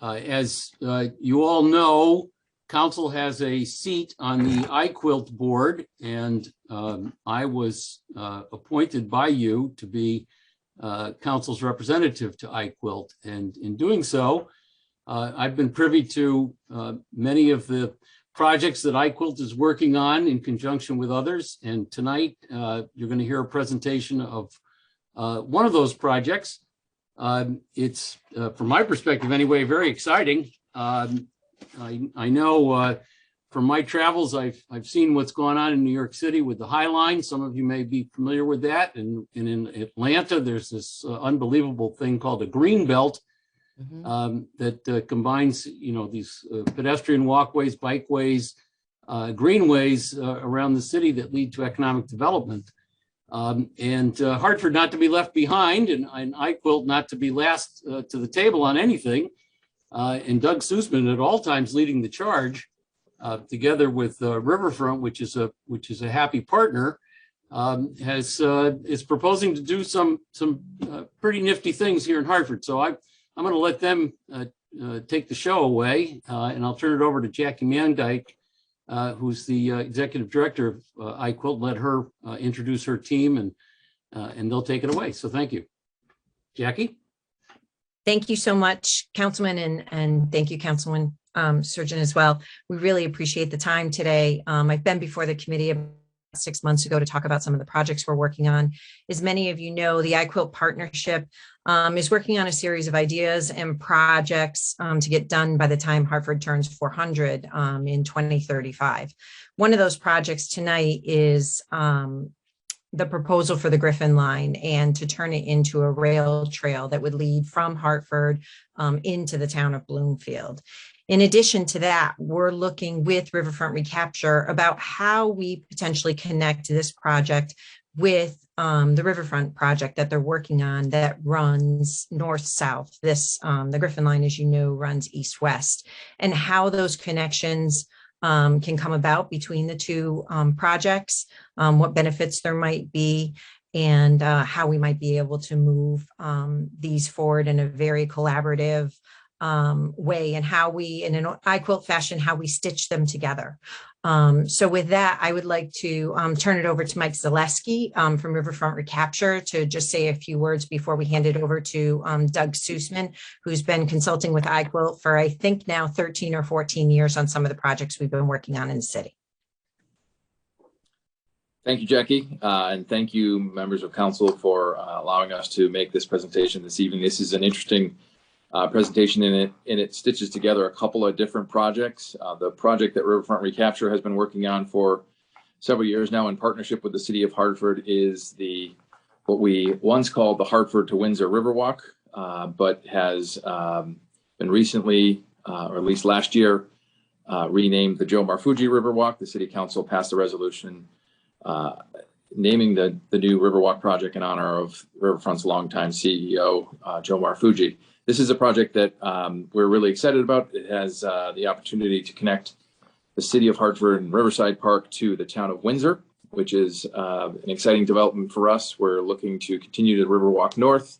As you all know, Council has a seat on the iQuilt board, and I was appointed by you to be Council's representative to iQuilt. And in doing so, I've been privy to many of the projects that iQuilt is working on in conjunction with others. And tonight, you're going to hear a presentation of one of those projects. It's, from my perspective anyway, very exciting. I know from my travels, I've seen what's going on in New York City with the High Line. Some of you may be familiar with that. And in Atlanta, there's this unbelievable thing called a green belt that combines, these pedestrian walkways, bikeways, greenways around the city that lead to economic development. And Hartford not to be left behind, and iQuilt not to be last to the table on anything. And Doug Sussman at all times leading the charge, together with Riverfront, which is a happy partner, is proposing to do some pretty nifty things here in Hartford. So I'm going to let them take the show away, and I'll turn it over to Jackie Mandyke, who's the executive director of iQuilt. Let her introduce her team, and they'll take it away. So thank you, Jackie. Thank you so much, Councilman, and thank you, Councilman Surgeon, as well. We really appreciate the time today. I've been before the committee about 6 months ago to talk about some of the projects we're working on. As many of you know, the iQuilt partnership is working on a series of ideas and projects to get done by the time Hartford turns 400 in 2035. One of those projects tonight is the proposal for the Griffin Line and to turn it into a rail trail that would lead from Hartford into the town of Bloomfield. In addition to that, we're looking with Riverfront Recapture about how we potentially connect this project with the Riverfront project that they're working on that runs north-south. The Griffin Line, as you know, runs east-west, and how those connections can come about between the two projects, what benefits there might be, and how we might be able to move these forward in a very collaborative way, and how we, in an iQuilt fashion, how we stitch them together. So with that, I would like to turn it over to Mike Zaleski from Riverfront Recapture to just say a few words before we hand it over to Doug Sussman, who's been consulting with iQuilt for, I think, now 13 or 14 years on some of the projects we've been working on in the city. Thank you, Jackie, and thank you, members of council, for allowing us to make this presentation this evening. This is an interesting presentation, and it stitches together a couple of different projects. The project that Riverfront Recapture has been working on for several years now in partnership with the city of Hartford is what we once called the Hartford to Windsor Riverwalk, but has been recently, or at least last year, renamed the Jomar Fuji Riverwalk. The city council passed a resolution naming the new Riverwalk project in honor of Riverfront's longtime CEO, Jomar Fuji. This is a project that we're really excited about. It has the opportunity to connect the city of Hartford and Riverside Park to the town of Windsor, which is an exciting development for us. We're looking to continue the Riverwalk north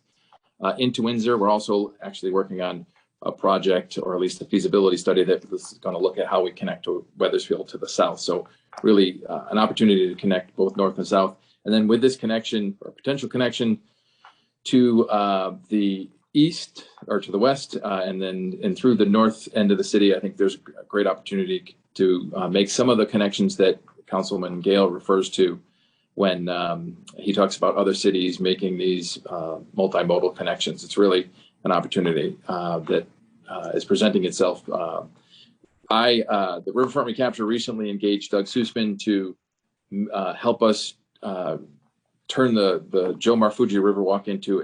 into Windsor. We're also actually working on a project, or at least a feasibility study, that is going to look at how we connect to Weathersfield to the south. So really an opportunity to connect both north and south. And then with this connection, or potential connection, to the east or to the west, and through the north end of the city, I think there's a great opportunity to make some of the connections that Councilman Gale refers to when he talks about other cities making these multimodal connections. It's really an opportunity that is presenting itself. The Riverfront Recapture recently engaged Doug Sussman to help us turn the Jomar Fuji Riverwalk into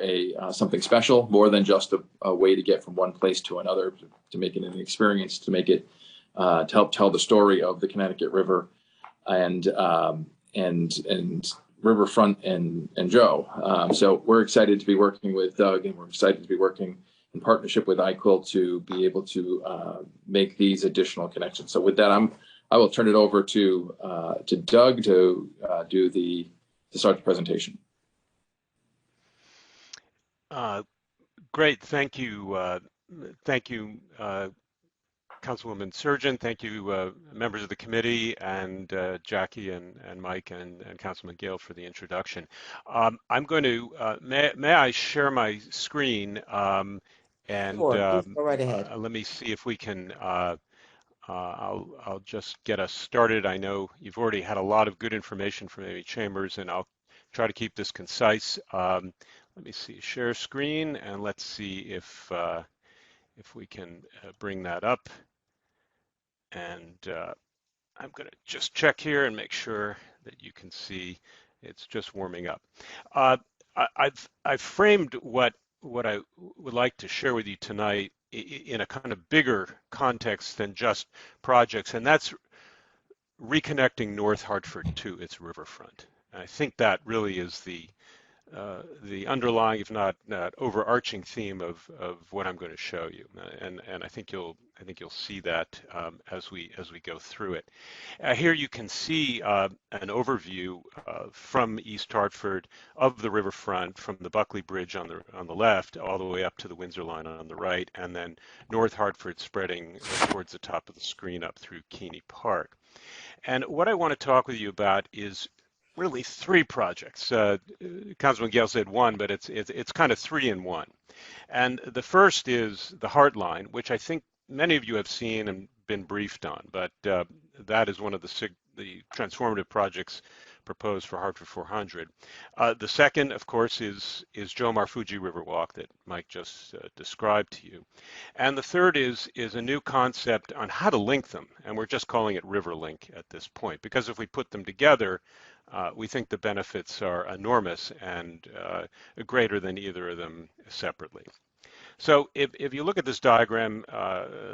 something special, more than just a way to get from one place to another, to make it an experience, to make it to help tell the story of the Connecticut River and Riverfront and Joe. So we're excited to be working with Doug, and we're excited to be working in partnership with iQuilt to be able to make these additional connections. So with that, I will turn it over to Doug to start the presentation. Great, thank you, Councilwoman Surgeon. Thank you, members of the committee, and Jackie and Mike and Councilman Gale for the introduction. I'm going to, may I share my screen? And Sure, please go right ahead. let me see if we can, I'll just get us started. I know you've already had a lot of good information from Amy Chambers, and I'll try to keep this concise. Let me see, share screen, and let's see if we can bring that up. And I'm going to just check here and make sure that you can see it's just warming up. I've framed what I would like to share with you tonight in a kind of bigger context than just projects, and that's reconnecting North Hartford to its riverfront. And I think that really is the underlying, if not overarching theme of what I'm going to show you, and I think you'll see that as we go through it. Here you can see an overview from East Hartford of the riverfront, from the Buckley Bridge on the left all the way up to the Windsor Line on the right, and then North Hartford spreading towards the top of the screen up through Keeney Park. And what I want to talk with you about is really three projects. Councilman Gale said one, but it's kind of three in one. And the first is the Heartline, which I think many of you have seen and been briefed on, but that is one of the transformative projects proposed for Hartford 400. The second, of course, is Jomar Fuji Riverwalk that Mike just described to you. And the third is a new concept on how to link them, and we're just calling it RiverLink at this point, because if we put them together, we think the benefits are enormous and greater than either of them separately. So if you look at this diagram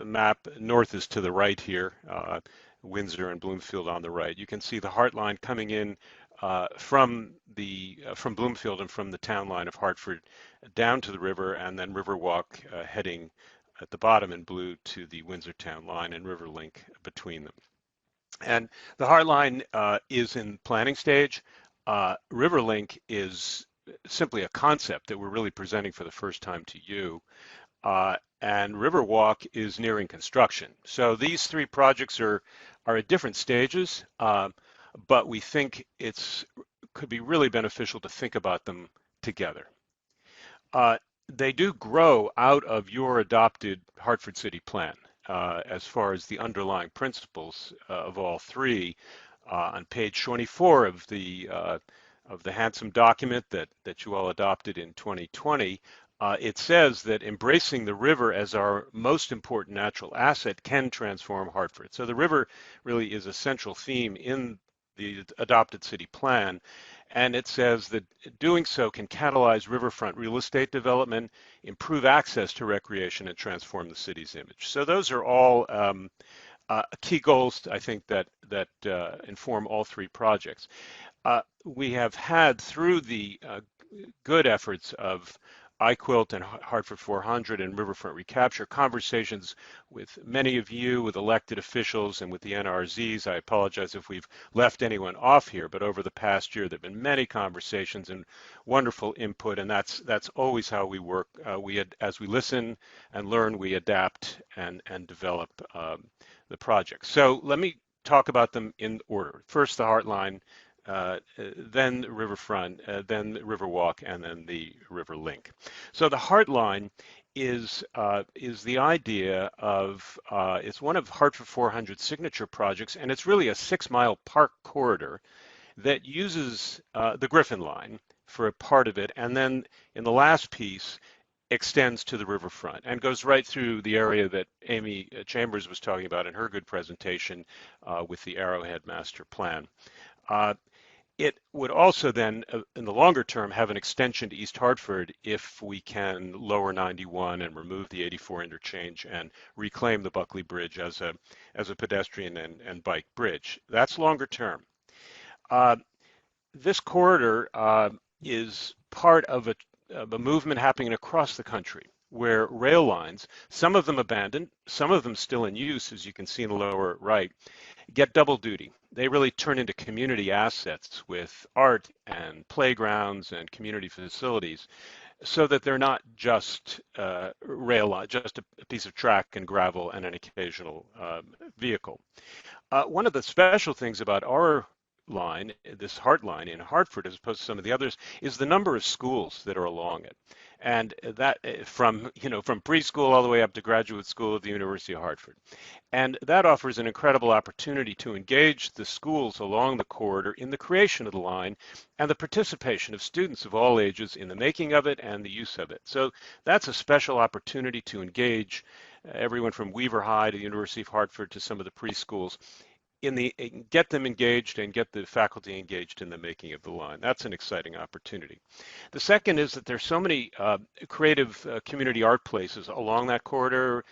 map, north is to the right here, Windsor and Bloomfield on the right. You can see the Heartline coming in from Bloomfield and from the town line of Hartford down to the river, and then Riverwalk heading at the bottom in blue to the Windsor town line, and RiverLink between them. And the Heartline is in planning stage. RiverLink is simply a concept that we're really presenting for the first time to you. And Riverwalk is nearing construction. So these three projects are at different stages, but we think could be really beneficial to think about them together. They do grow out of your adopted Hartford City Plan. As far as the underlying principles of all three, on page 24 of the handsome document that you all adopted in 2020, it says that embracing the river as our most important natural asset can transform Hartford. So the river really is a central theme in the adopted city plan. And it says that doing so can catalyze riverfront real estate development, improve access to recreation, and transform the city's image. So those are all key goals, I think, that inform all three projects. We have had, through the good efforts of iQuilt and Hartford 400 and Riverfront Recapture, conversations with many of you, with elected officials, and with the NRZs. I apologize if we've left anyone off here, but over the past year, there have been many conversations and wonderful input, and that's always how we work. As we listen and learn, we adapt and develop the project. So let me talk about them in order. First, the Heartline, then the Riverfront, then the Riverwalk, and then the RiverLink. So the Heartline is the idea of, it's one of Hartford 400's signature projects, and it's really a 6-mile park corridor that uses the Griffin Line for a part of it, and then in the last piece extends to the riverfront and goes right through the area that Amy Chambers was talking about in her good presentation with the Arrowhead master plan. It would also then, in the longer term, have an extension to East Hartford if we can lower 91 and remove the 84 interchange and reclaim the Buckley Bridge as a pedestrian and bike bridge. That's longer term. This corridor is part of a movement happening across the country where rail lines, some of them abandoned, some of them still in use, as you can see in the lower right, get double duty. They really turn into community assets with art and playgrounds and community facilities so that they're not just rail line, just a piece of track and gravel and an occasional vehicle. One of the special things about our line, this Hart line in Hartford, as opposed to some of the others, is the number of schools that are along it. And that from preschool all the way up to graduate school at the University of Hartford. And that offers an incredible opportunity to engage the schools along the corridor in the creation of the line and the participation of students of all ages in the making of it and the use of it. So that's a special opportunity to engage everyone from Weaver High to the University of Hartford to some of the preschools get them engaged and get the faculty engaged in the making of the line. That's an exciting opportunity. The second is that there's so many creative community art places along that corridor,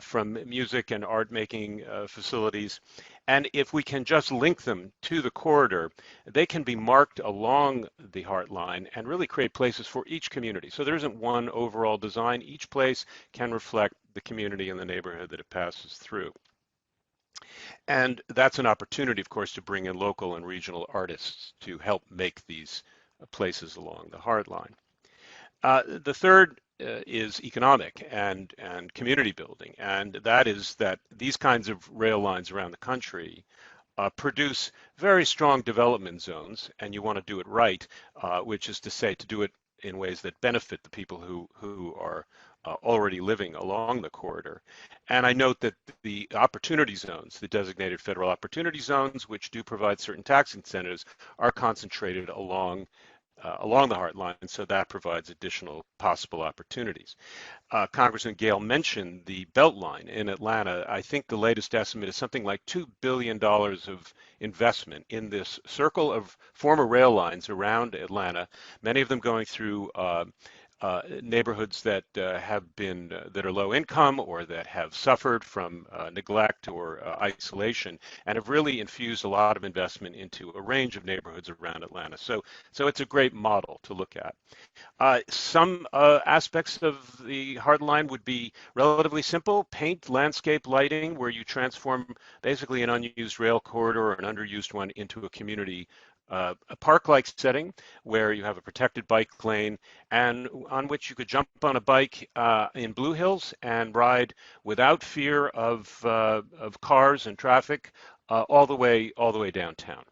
from music and art making facilities. And if we can just link them to the corridor, they can be marked along the Hart line and really create places for each community. So there isn't one overall design. Each place can reflect the community and the neighborhood that it passes through. And that's an opportunity, of course, to bring in local and regional artists to help make these places along the Hart line. The third is economic and community building, and that is that these kinds of rail lines around the country produce very strong development zones, and you want to do it right, which is to say to do it in ways that benefit the people who are already living along the corridor. And I note that the opportunity zones, the designated federal opportunity zones, which do provide certain tax incentives, are concentrated along the Hart line, so that provides additional possible opportunities. Congressman Gale mentioned the Beltline in Atlanta. I think the latest estimate is something like $2 billion of investment in this circle of former rail lines around Atlanta, many of them going through neighborhoods that that are low income or that have suffered from neglect or isolation, and have really infused a lot of investment into a range of neighborhoods around Atlanta. So it's a great model to look at. Some aspects of the Hart line would be relatively simple: paint, landscape, lighting, where you transform basically an unused rail corridor or an underused one into a community a park-like setting where you have a protected bike lane and on which you could jump on a bike in Blue Hills and ride without fear of cars and traffic all the way downtown.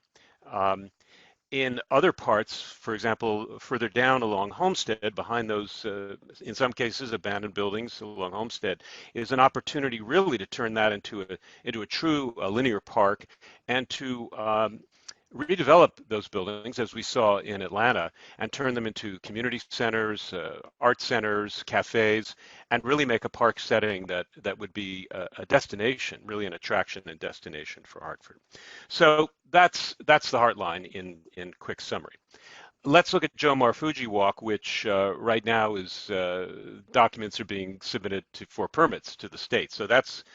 In other parts, for example, further down along Homestead, behind those, in some cases, abandoned buildings along Homestead, is an opportunity really to turn that into a true linear park and to redevelop those buildings, as we saw in Atlanta, and turn them into community centers, art centers, cafes, and really make a park setting that would be a destination, really an attraction and destination for Hartford. So that's the Hart line in quick summary. Let's look at Jomar Fuji Walk, which right now is documents are being submitted for permits to the state. So that's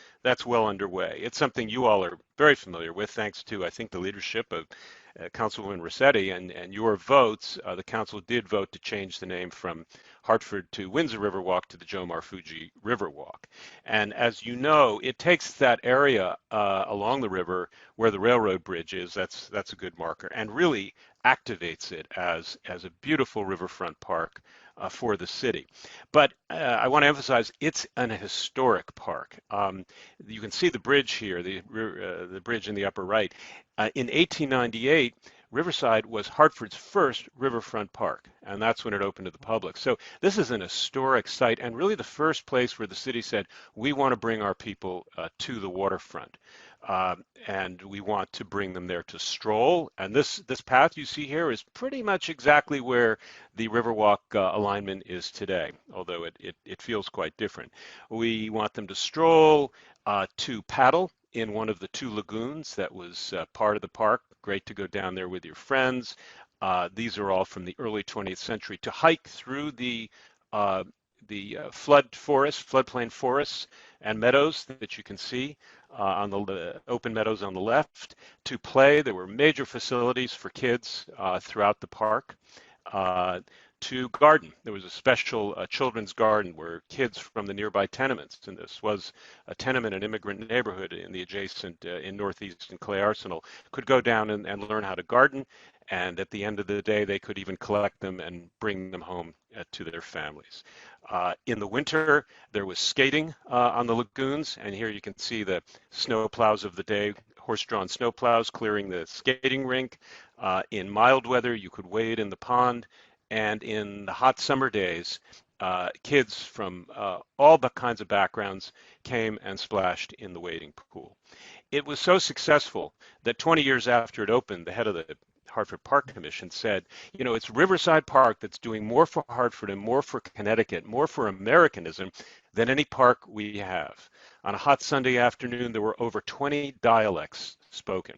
well underway. It's something you all are very familiar with, thanks to, I think, the leadership of Councilwoman Rossetti and your votes. The council did vote to change the name from Hartford to Windsor Riverwalk to the Jomar Fuji Riverwalk. And as you know, it takes that area along the river where the railroad bridge is, that's a good marker, and really activates it as a beautiful riverfront park for the city. But I want to emphasize it's an historic park. You can see the bridge here, the bridge in the upper right. In 1898, Riverside was Hartford's first riverfront park, and that's when it opened to the public. So this is an historic site and really the first place where the city said, we want to bring our people to the waterfront. And we want to bring them there to stroll. And this path you see here is pretty much exactly where the Riverwalk alignment is today, although it feels quite different. We want them to stroll, to paddle in one of the two lagoons that was part of the park great to go down there with your friends. These are all from the early 20th century. To hike through the floodplain forests and meadows that you can see on the open meadows on the left. To play, there were major facilities for kids throughout the park. To garden, there was a special children's garden where kids from the nearby tenements, and this was a tenement and immigrant neighborhood in the adjacent in northeastern Clay Arsenal, could go down and learn how to garden. And at the end of the day, they could even collect them and bring them home to their families. In the winter, there was skating on the lagoons, and here you can see the snow plows of the day, horse-drawn snow plows clearing the skating rink. In mild weather, you could wade in the pond, and in the hot summer days, kids from all the kinds of backgrounds came and splashed in the wading pool. It was so successful that 20 years after it opened, the head of the Hartford Park Commission said, you know, it's Riverside Park that's doing more for Hartford and more for Connecticut, more for Americanism than any park we have. On a hot Sunday afternoon, there were over 20 dialects spoken.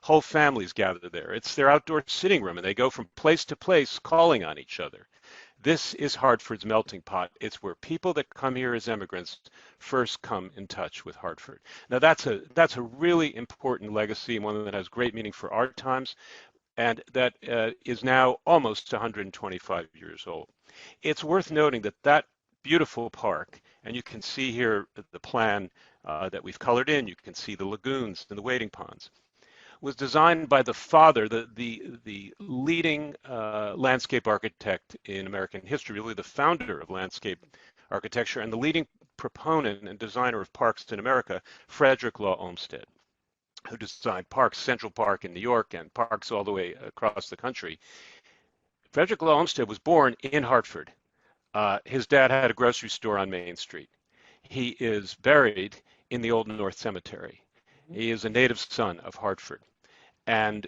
Whole families gather there. It's their outdoor sitting room, and they go from place to place calling on each other. This is Hartford's melting pot. It's where people that come here as immigrants first come in touch with Hartford. Now, that's a really important legacy, and one that has great meaning for our times, and that is now almost 125 years old. It's worth noting that that beautiful park, and you can see here the plan that we've colored in, you can see the lagoons and the wading ponds, was designed by the father, the leading landscape architect in American history, really the founder of landscape architecture and the leading proponent and designer of parks in America, Frederick Law Olmsted, who designed parks, Central Park in New York and parks all the way across the country. Frederick Law Olmsted was born in Hartford. His dad had a grocery store on Main Street. He is buried in the Old North Cemetery. He is a native son of Hartford. And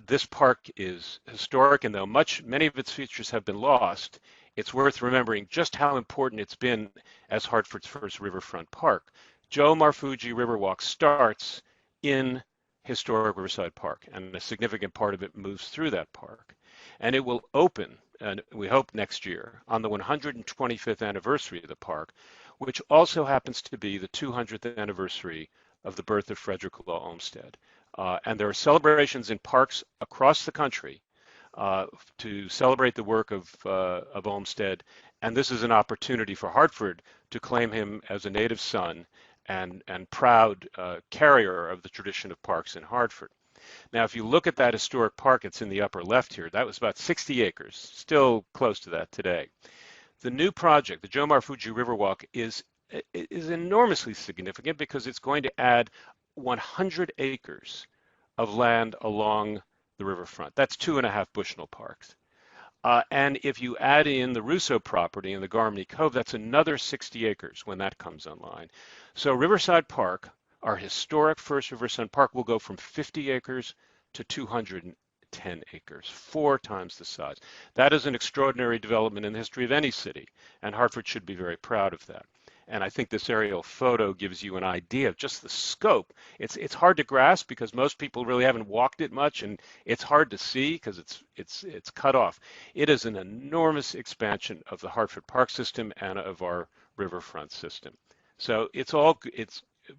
this park is historic, and though many of its features have been lost, it's worth remembering just how important it's been as Hartford's first riverfront park. Jomar Fuji Riverwalk starts in historic Riverside Park, and a significant part of it moves through that park. And it will open, and we hope next year, on the 125th anniversary of the park, which also happens to be the 200th anniversary of the birth of Frederick Law Olmsted. And there are celebrations in parks across the country to celebrate the work of Olmsted. And this is an opportunity for Hartford to claim him as a native son and proud carrier of the tradition of parks in Hartford. Now, if you look at that historic park, it's in the upper left here. That was about 60 acres, still close to that today. The new project, the Jomar Fuji Riverwalk, is enormously significant because it's going to add 100 acres of land along the riverfront. That's 2.5 Bushnell parks. And if you add in the Russo property in the Garmany Cove, that's another 60 acres when that comes online. So Riverside Park, our historic first riverfront park, will go from 50 acres to 210 acres, 4 times the size. That is an extraordinary development in the history of any city, and Hartford should be very proud of that. And I think this aerial photo gives you an idea of just the scope. It's hard to grasp because most people really haven't walked it much, and it's hard to see because it's cut off. It is an enormous expansion of the Hartford Park system and of our riverfront system. So it's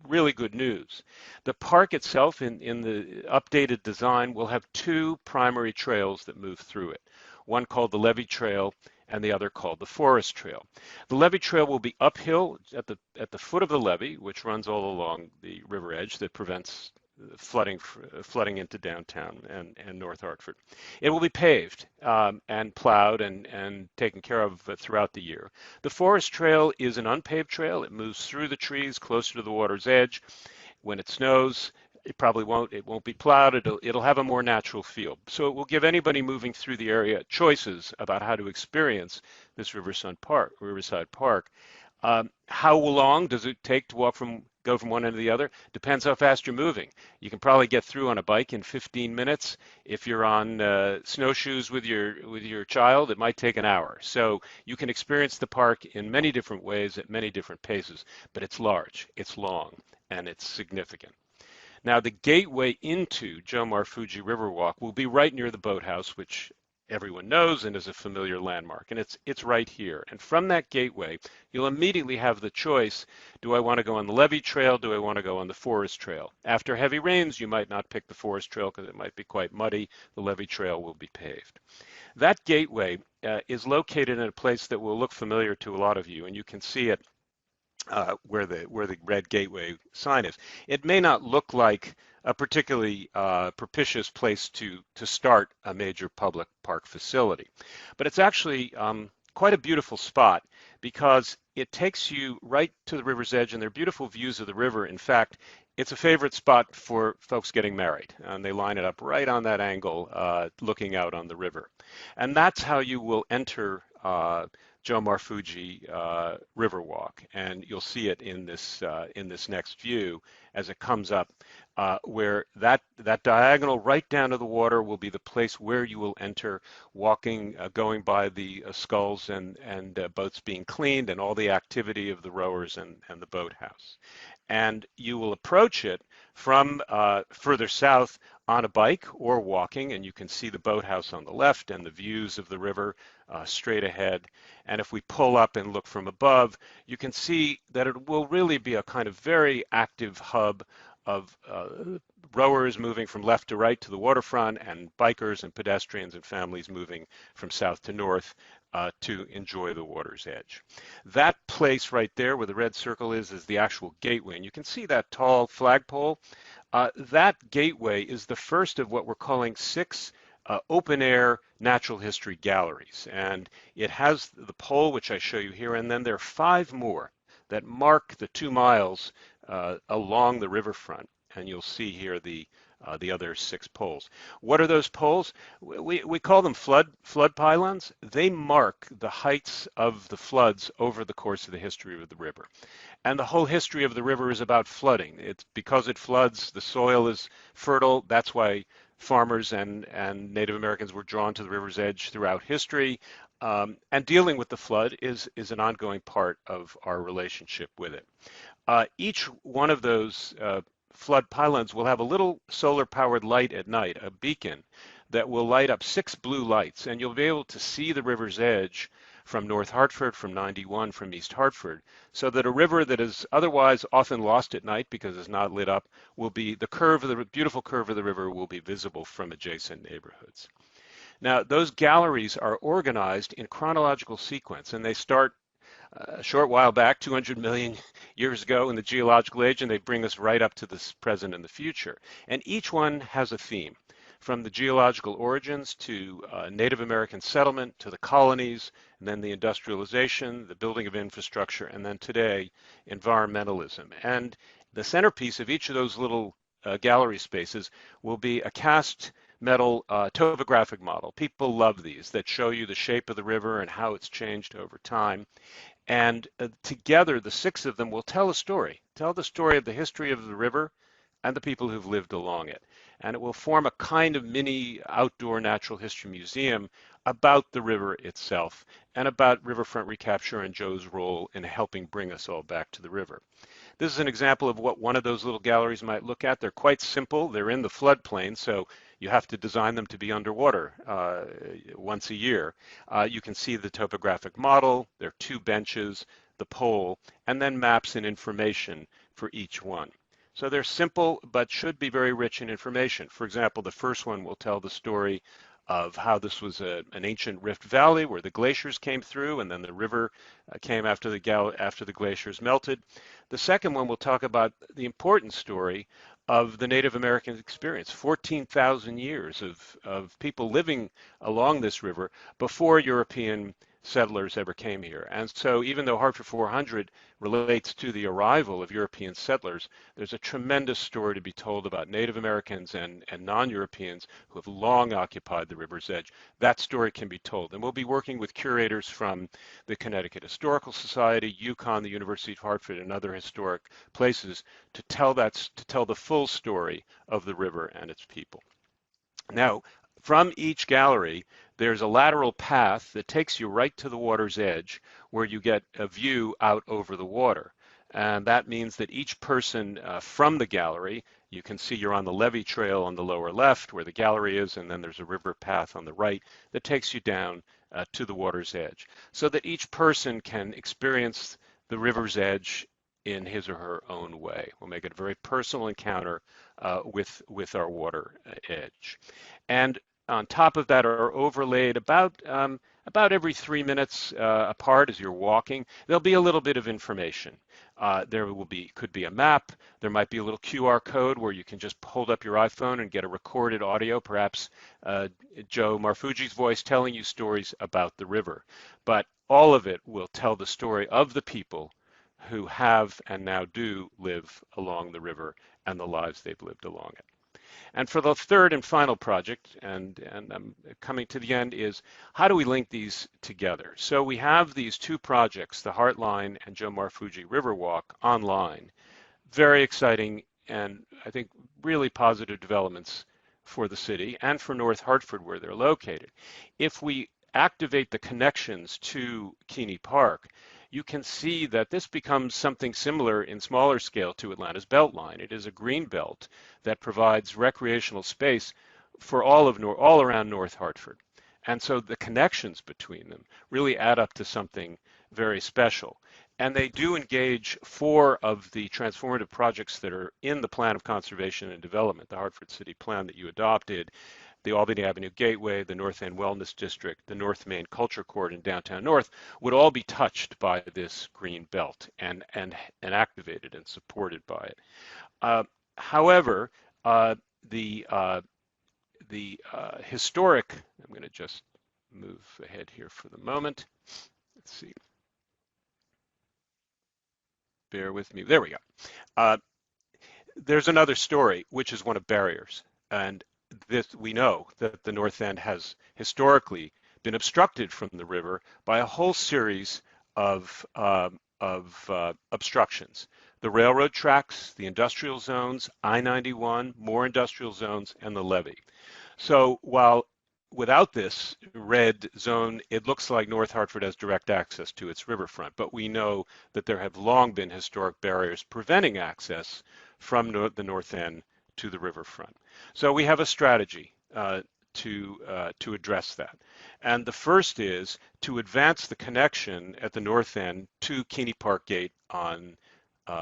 really good news. The park itself in the updated design will have 2 primary trails that move through it. One called the Levee Trail and the other called the Forest Trail. The Levee Trail will be uphill at the foot of the levee, which runs all along the river edge that prevents flooding into downtown and North Hartford. It will be paved and plowed and taken care of throughout the year. The Forest Trail is an unpaved trail. It moves through the trees closer to the water's edge. When it snows, it won't be plowed. It'll have a more natural feel. So it will give anybody moving through the area choices about how to experience this Riverside Park. How long does it take to go from one end to the other? Depends how fast you're moving. You can probably get through on a bike in 15 minutes. If you're on snowshoes with your child, it might take an hour. So you can experience the park in many different ways at many different paces, but it's large, it's long, and it's significant. Now, the gateway into Jomar Fuji Riverwalk will be right near the boathouse, which everyone knows and is a familiar landmark, and it's right here. And from that gateway, you'll immediately have the choice: do I want to go on the levee trail? Do I want to go on the forest trail? After heavy rains, you might not pick the forest trail because it might be quite muddy. The levee trail will be paved. That gateway is located in a place that will look familiar to a lot of you, and you can see it where the red gateway sign is. It may not look like a particularly propitious place to start a major public park facility, but it's actually quite a beautiful spot because it takes you right to the river's edge, and there are beautiful views of the river. In fact, it's a favorite spot for folks getting married, and they line it up right on that angle, looking out on the river. And that's how you will enter Jomar Fuji Riverwalk, and you'll see it in this next view as it comes up, where that diagonal right down to the water will be the place where you will enter, walking, going by the sculls and boats being cleaned and all the activity of the rowers and the boathouse. And you will approach it from further south on a bike or walking, and you can see the boathouse on the left and the views of the river straight ahead. And if we pull up and look from above, you can see that it will really be a kind of very active hub of rowers moving from left to right to the waterfront, and bikers and pedestrians and families moving from south to north to enjoy the water's edge. That place right there where the red circle is the actual gateway, and you can see that tall flagpole. That gateway is the first of what we're calling 6 open-air natural history galleries, and it has the pole, which I show you here, and then there are 5 more that mark the 2 miles along the riverfront, and you'll see here the other 6 poles. What are those poles? We call them flood pylons. They mark the heights of the floods over the course of the history of the river. And the whole history of the river is about flooding. It's because it floods, the soil is fertile. That's why farmers and Native Americans were drawn to the river's edge throughout history. And dealing with the flood is an ongoing part of our relationship with it. Each one of those flood pylons will have a little solar-powered light at night, a beacon, that will light up 6 blue lights, and you'll be able to see the river's edge from North Hartford, from 91, from East Hartford, so that a river that is otherwise often lost at night because it's not lit up will be, the curve of the beautiful curve of the river will be visible from adjacent neighborhoods. Now, those galleries are organized in chronological sequence, and they start a short while back, 200 million years ago in the geological age, and they bring us right up to the present and the future. And each one has a theme, from the geological origins to Native American settlement, to the colonies, and then the industrialization, the building of infrastructure, and then today, environmentalism. And the centerpiece of each of those little gallery spaces will be a cast metal topographic model. People love these that show you the shape of the river and how it's changed over time. And together, the 6 of them will tell a story, tell the story of the history of the river and the people who've lived along it. And it will form a kind of mini outdoor natural history museum about the river itself and about riverfront recapture and Joe's role in helping bring us all back to the river. This is an example of what one of those little galleries might look at. They're quite simple. They're in the floodplain, so you have to design them to be underwater once a year. You can see the topographic model. There are 2 benches, the pole, and then maps and information for each one. So they're simple, but should be very rich in information. For example, the first one will tell the story of how this was an ancient rift valley where the glaciers came through, and then the river came after the glaciers melted. The second one will talk about the important story of the Native American experience, 14,000 years of people living along this river before European settlers ever came here. And so even though Hartford 400 relates to the arrival of European settlers, there's a tremendous story to be told about Native Americans and non-Europeans who have long occupied the river's edge. That story can be told. And we'll be working with curators from the Connecticut Historical Society, UConn, the University of Hartford, and other historic places to tell the full story of the river and its people. Now, from each gallery, there's a lateral path that takes you right to the water's edge where you get a view out over the water. And that means that each person from the gallery, you can see you're on the levee trail on the lower left where the gallery is, and then there's a river path on the right that takes you down to the water's edge, so that each person can experience the river's edge in his or her own way. We'll make it a very personal encounter with our water edge. And on top of that are overlaid about every 3 minutes apart as you're walking, there'll be a little bit of information. There could be a map. There might be a little QR code where you can just hold up your iPhone and get a recorded audio, perhaps Jomar Fuji's voice telling you stories about the river. But all of it will tell the story of the people who have and now do live along the river and the lives they've lived along it. And for the third and final project, and I'm coming to the end, is how do we link these together? So we have these two projects, the Heartline and Jomar Fuji Riverwalk, online. Very exciting and I think really positive developments for the city and for North Hartford where they're located. If we activate the connections to Keeney Park, you can see that this becomes something similar in smaller scale to Atlanta's Beltline. It is a green belt that provides recreational space for all around North Hartford. And so the connections between them really add up to something very special. And they do engage 4 of the transformative projects that are in the Plan of Conservation and Development, the Hartford City Plan that you adopted, the Albany Avenue Gateway, the North End Wellness District, the North Main Culture Court in downtown North would all be touched by this green belt and activated and supported by it. However, the historic, I'm going to just move ahead here for the moment. Let's see. Bear with me. There we go. There's another story, which is one of barriers. And we know that the North End has historically been obstructed from the river by a whole series of obstructions. The railroad tracks, the industrial zones, I-91, more industrial zones, and the levee. So while without this red zone, it looks like North Hartford has direct access to its riverfront, but we know that there have long been historic barriers preventing access from the North End to the riverfront. So we have a strategy to address that. And the first is to advance the connection at the North End to Keeney Park Gate on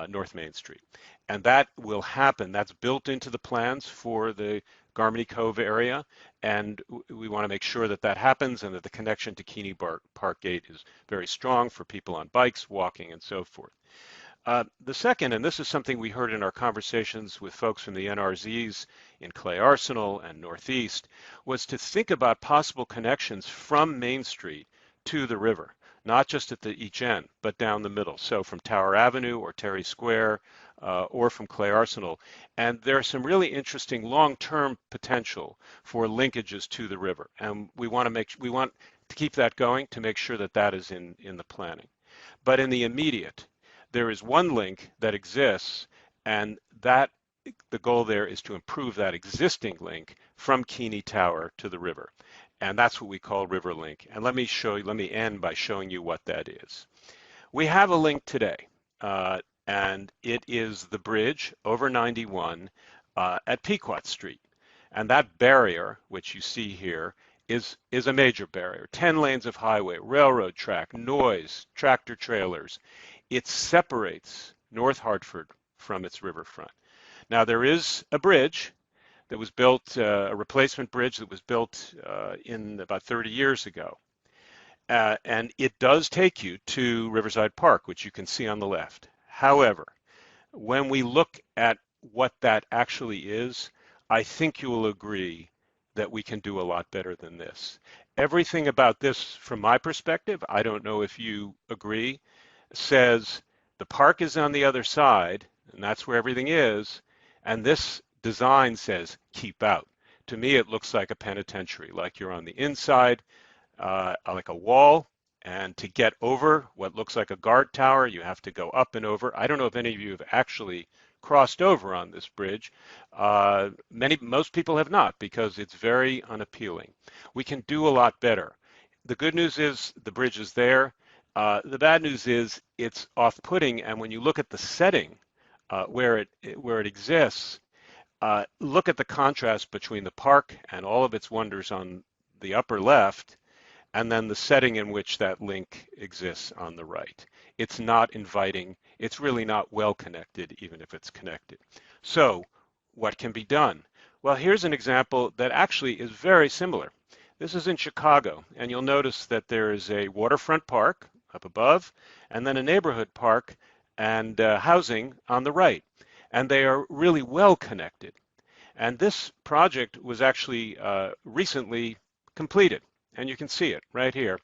North Main Street. And that will happen. That's built into the plans for the Garmany Cove area, and we want to make sure that that happens and that the connection to Keeney Park Gate is very strong for people on bikes, walking, and so forth. The second, and this is something we heard in our conversations with folks from the NRZs in Clay Arsenal and Northeast, was to think about possible connections from Main Street to the river, not just at each end, but down the middle. So from Tower Avenue or Terry Square or from Clay Arsenal. And there's some really interesting long-term potential for linkages to the river. And we want to keep that going to make sure that that is in the planning. But in the immediate, there is one link that exists, and that the goal there is to improve that existing link from Keeney Tower to the river. And that's what we call River Link. And let me end by showing you what that is. We have a link today, and it is the bridge over 91 at Pequot Street. And that barrier, which you see here, is a major barrier. 10 lanes of highway, railroad track, noise, tractor trailers. It separates North Hartford from its riverfront. Now there is a bridge that was built, a replacement bridge that was built in about 30 years ago. And it does take you to Riverside Park, which you can see on the left. However, when we look at what that actually is, I think you will agree that we can do a lot better than this. Everything about this, from my perspective, I don't know if you agree, says the park is on the other side, and that's where everything is, and this design says keep out. To me, it looks like a penitentiary, like you're on the inside, like a wall, and to get over what looks like a guard tower, you have to go up and over. I don't know if any of you have actually crossed over on this bridge. Most people have not, because it's very unappealing. We can do a lot better. The good news is the bridge is there. The bad news is it's off-putting, and when you look at the setting where it exists, look at the contrast between the park and all of its wonders on the upper left, and then the setting in which that link exists on the right. It's not inviting. It's really not well connected, even if it's connected. So what can be done? Well, here's an example that actually is very similar. This is in Chicago, and you'll notice that there is a waterfront park up above, and then a neighborhood park and housing on the right. And they are really well connected. And this project was actually recently completed, and you can see it right here.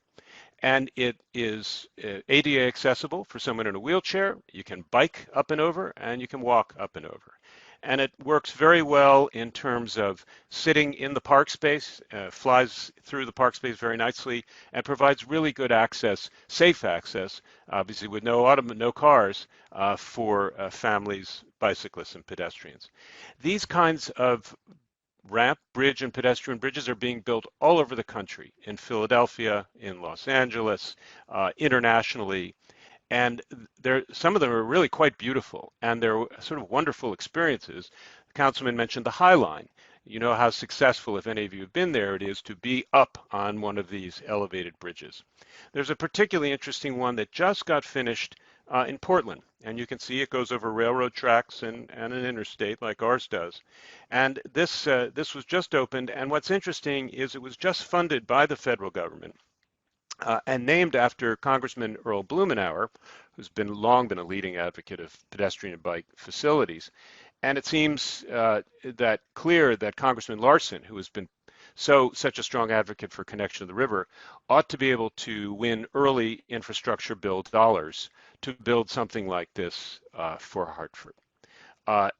And it is ADA accessible for someone in a wheelchair. You can bike up and over, and you can walk up and over. And it works very well in terms of sitting in the park space, flies through the park space very nicely, and provides really good access, safe access, obviously with no cars, for families, bicyclists, and pedestrians. These kinds of ramp, bridge, and pedestrian bridges are being built all over the country, in Philadelphia, in Los Angeles, internationally. And some of them are really quite beautiful, and they're sort of wonderful experiences. The councilman mentioned the High Line. You know how successful, if any of you have been there, it is to be up on one of these elevated bridges. There's a particularly interesting one that just got finished in Portland, and you can see it goes over railroad tracks and an interstate like ours does. And this was just opened, and what's interesting is it was just funded by the federal government. And named after Congressman Earl Blumenauer, who's long been a leading advocate of pedestrian and bike facilities. And it seems that clear that Congressman Larson, who has been such a strong advocate for connection to the river, ought to be able to win early infrastructure bill dollars to build something like this for Hartford.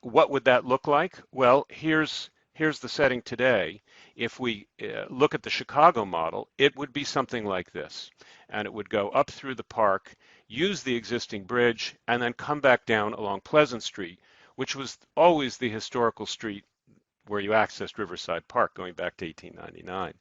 What would that look like? Well, here's the setting today. If we look at the Chicago model, it would be something like this. And it would go up through the park, use the existing bridge, and then come back down along Pleasant Street, which was always the historical street where you accessed Riverside Park going back to 1899.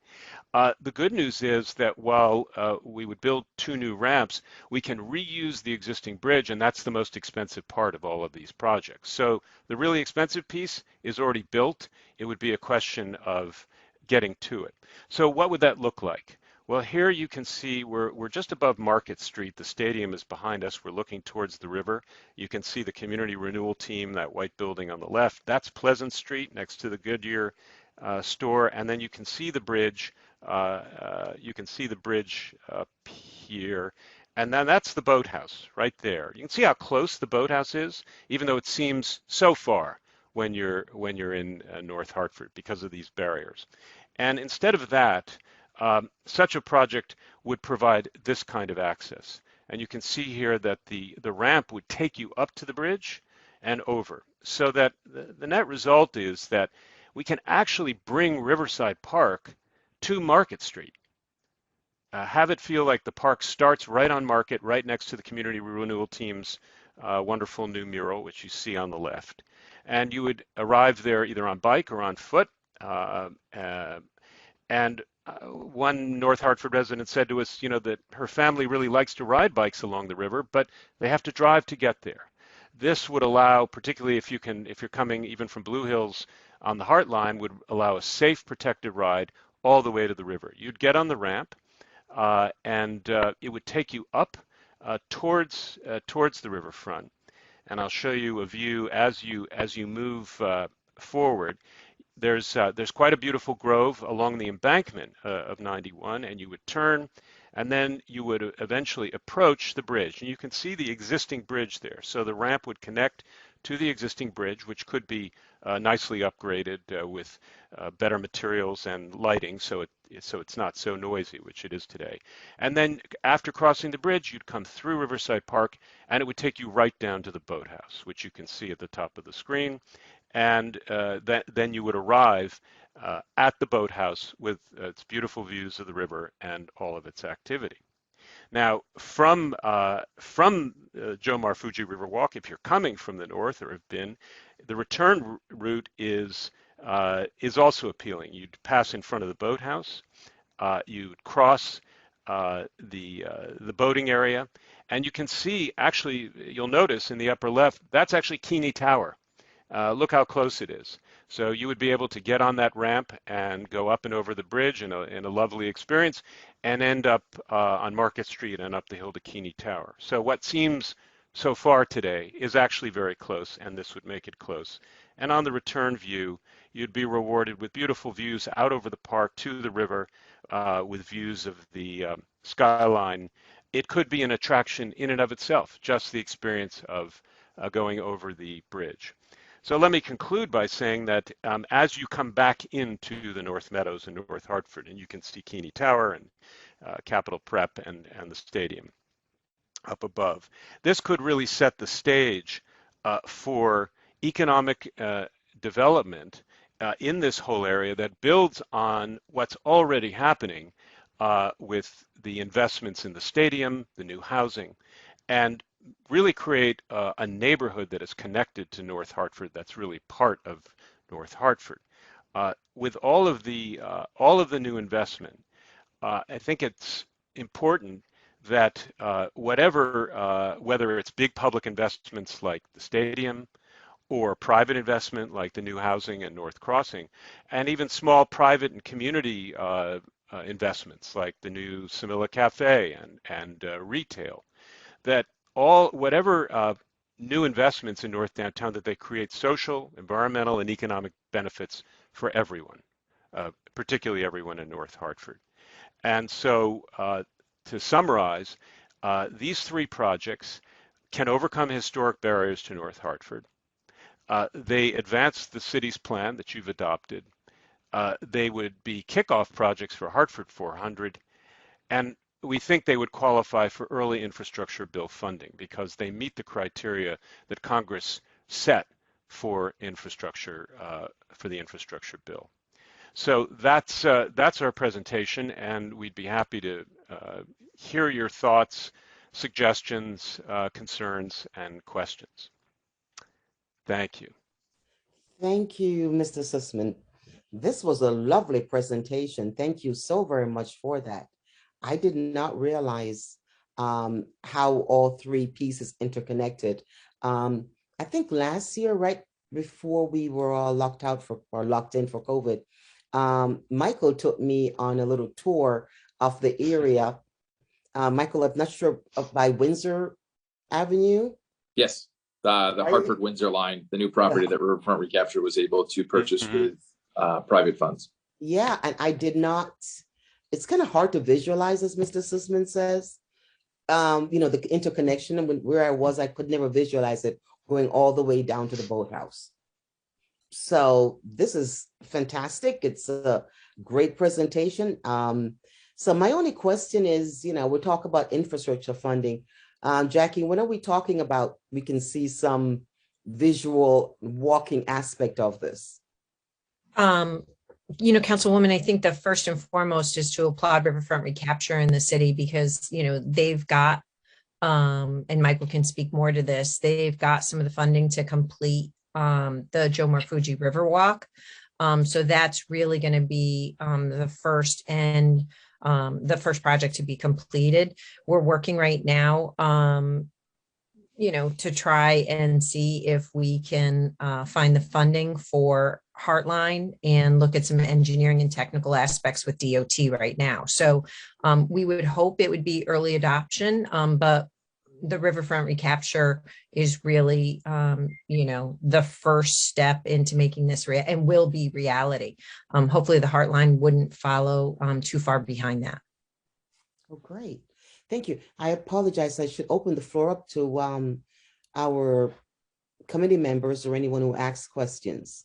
The good news is that while we would build 2 new ramps, we can reuse the existing bridge, and that's the most expensive part of all of these projects. So the really expensive piece is already built. It would be a question of getting to it. So what would that look like? Well, here you can see we're just above Market Street. The stadium is behind us. We're looking towards the river. You can see the community renewal team, that white building on the left. That's Pleasant Street next to the Goodyear store. And then you can see the bridge. You can see the bridge up here. And then that's the boathouse right there. You can see how close the boathouse is, even though it seems so far when you're in North Hartford because of these barriers. And instead of that, such a project would provide this kind of access. And you can see here that the ramp would take you up to the bridge and over. So that the net result is that we can actually bring Riverside Park to Market Street. Have it feel like the park starts right on Market, right next to the community renewal team's wonderful new mural, which you see on the left. And you would arrive there either on bike or on foot. One North Hartford resident said to us, that her family really likes to ride bikes along the river, but they have to drive to get there. This would allow, particularly if you're coming even from Blue Hills on the Hart Line, would allow a safe, protected ride all the way to the river. You'd get on the ramp, and it would take you up towards the riverfront. And I'll show you a view as you move forward. There's quite a beautiful grove along the embankment of 91, and you would turn, and then you would eventually approach the bridge. And you can see the existing bridge there. So the ramp would connect to the existing bridge, which could be nicely upgraded with better materials and lighting, so it's not so noisy, which it is today. And then after crossing the bridge, you'd come through Riverside Park, and it would take you right down to the boathouse, which you can see at the top of the screen. And then you would arrive at the boathouse with its beautiful views of the river and all of its activity. Now, from Jomar Fuji Riverwalk, if you're coming from the north or have been, the return route is also appealing. You'd pass in front of the boathouse, you'd cross the boating area. And you can see, actually, you'll notice in the upper left, that's actually Keeney Tower. Look how close it is. So you would be able to get on that ramp and go up and over the bridge in a lovely experience and end up on Market Street and up the hill to Keeney Tower. So what seems so far today is actually very close, and this would make it close. And on the return view, you'd be rewarded with beautiful views out over the park to the river with views of the skyline. It could be an attraction in and of itself, just the experience of going over the bridge. So let me conclude by saying that as you come back into the North Meadows in North Hartford, and you can see Keeney Tower and Capitol Prep and the stadium up above, this could really set the stage for economic development in this whole area that builds on what's already happening with the investments in the stadium, the new housing, and really create a neighborhood that is connected to North Hartford that's really part of North Hartford. With all of the new investment, I think it's important that whether it's big public investments like the stadium or private investment like the new housing and North Crossing, and even small private and community investments like the new Samilla Cafe and retail, that whatever new investments in North Downtown, that they create social, environmental, and economic benefits for everyone, particularly everyone in North Hartford. And so to summarize, these three projects can overcome historic barriers to North Hartford. They advance the city's plan that you've adopted. They would be kickoff projects for Hartford 400, and we think they would qualify for early infrastructure bill funding because they meet the criteria that Congress set for infrastructure, for the infrastructure bill. So that's our presentation, and we'd be happy to hear your thoughts, suggestions, concerns, and questions. Thank you. Thank you, Mr. Sussman. This was a lovely presentation. Thank you so very much for that. I did not realize how all three pieces interconnected. I think last year, right before we were all locked in for COVID, Michael took me on a little tour of the area. Michael, I'm not sure by Windsor Avenue. Yes, the Hartford Windsor line, the new property that Riverfront Recapture was able to purchase with private funds. Yeah, and I did not. It's kind of hard to visualize, as Mr. Sussman says. The interconnection, and where I was, I could never visualize it going all the way down to the boathouse. So this is fantastic. It's a great presentation. So my only question is, we talk about infrastructure funding. Jackie, when are we talking about we can see some visual walking aspect of this? Councilwoman, I think the first and foremost is to applaud Riverfront Recapture in the city because, they've got, and Michael can speak more to this, they've got some of the funding to complete the Jomar Fuji Riverwalk. So that's really going to be the first project to be completed. We're working right now, to try and see if we can find the funding for Heartline and look at some engineering and technical aspects with DOT right now. So we would hope it would be early adoption, but the Riverfront Recapture is really, the first step into making this and will be reality. Hopefully the Heartline wouldn't follow too far behind that. Oh, great. Thank you. I apologize. I should open the floor up to our committee members or anyone who asks questions.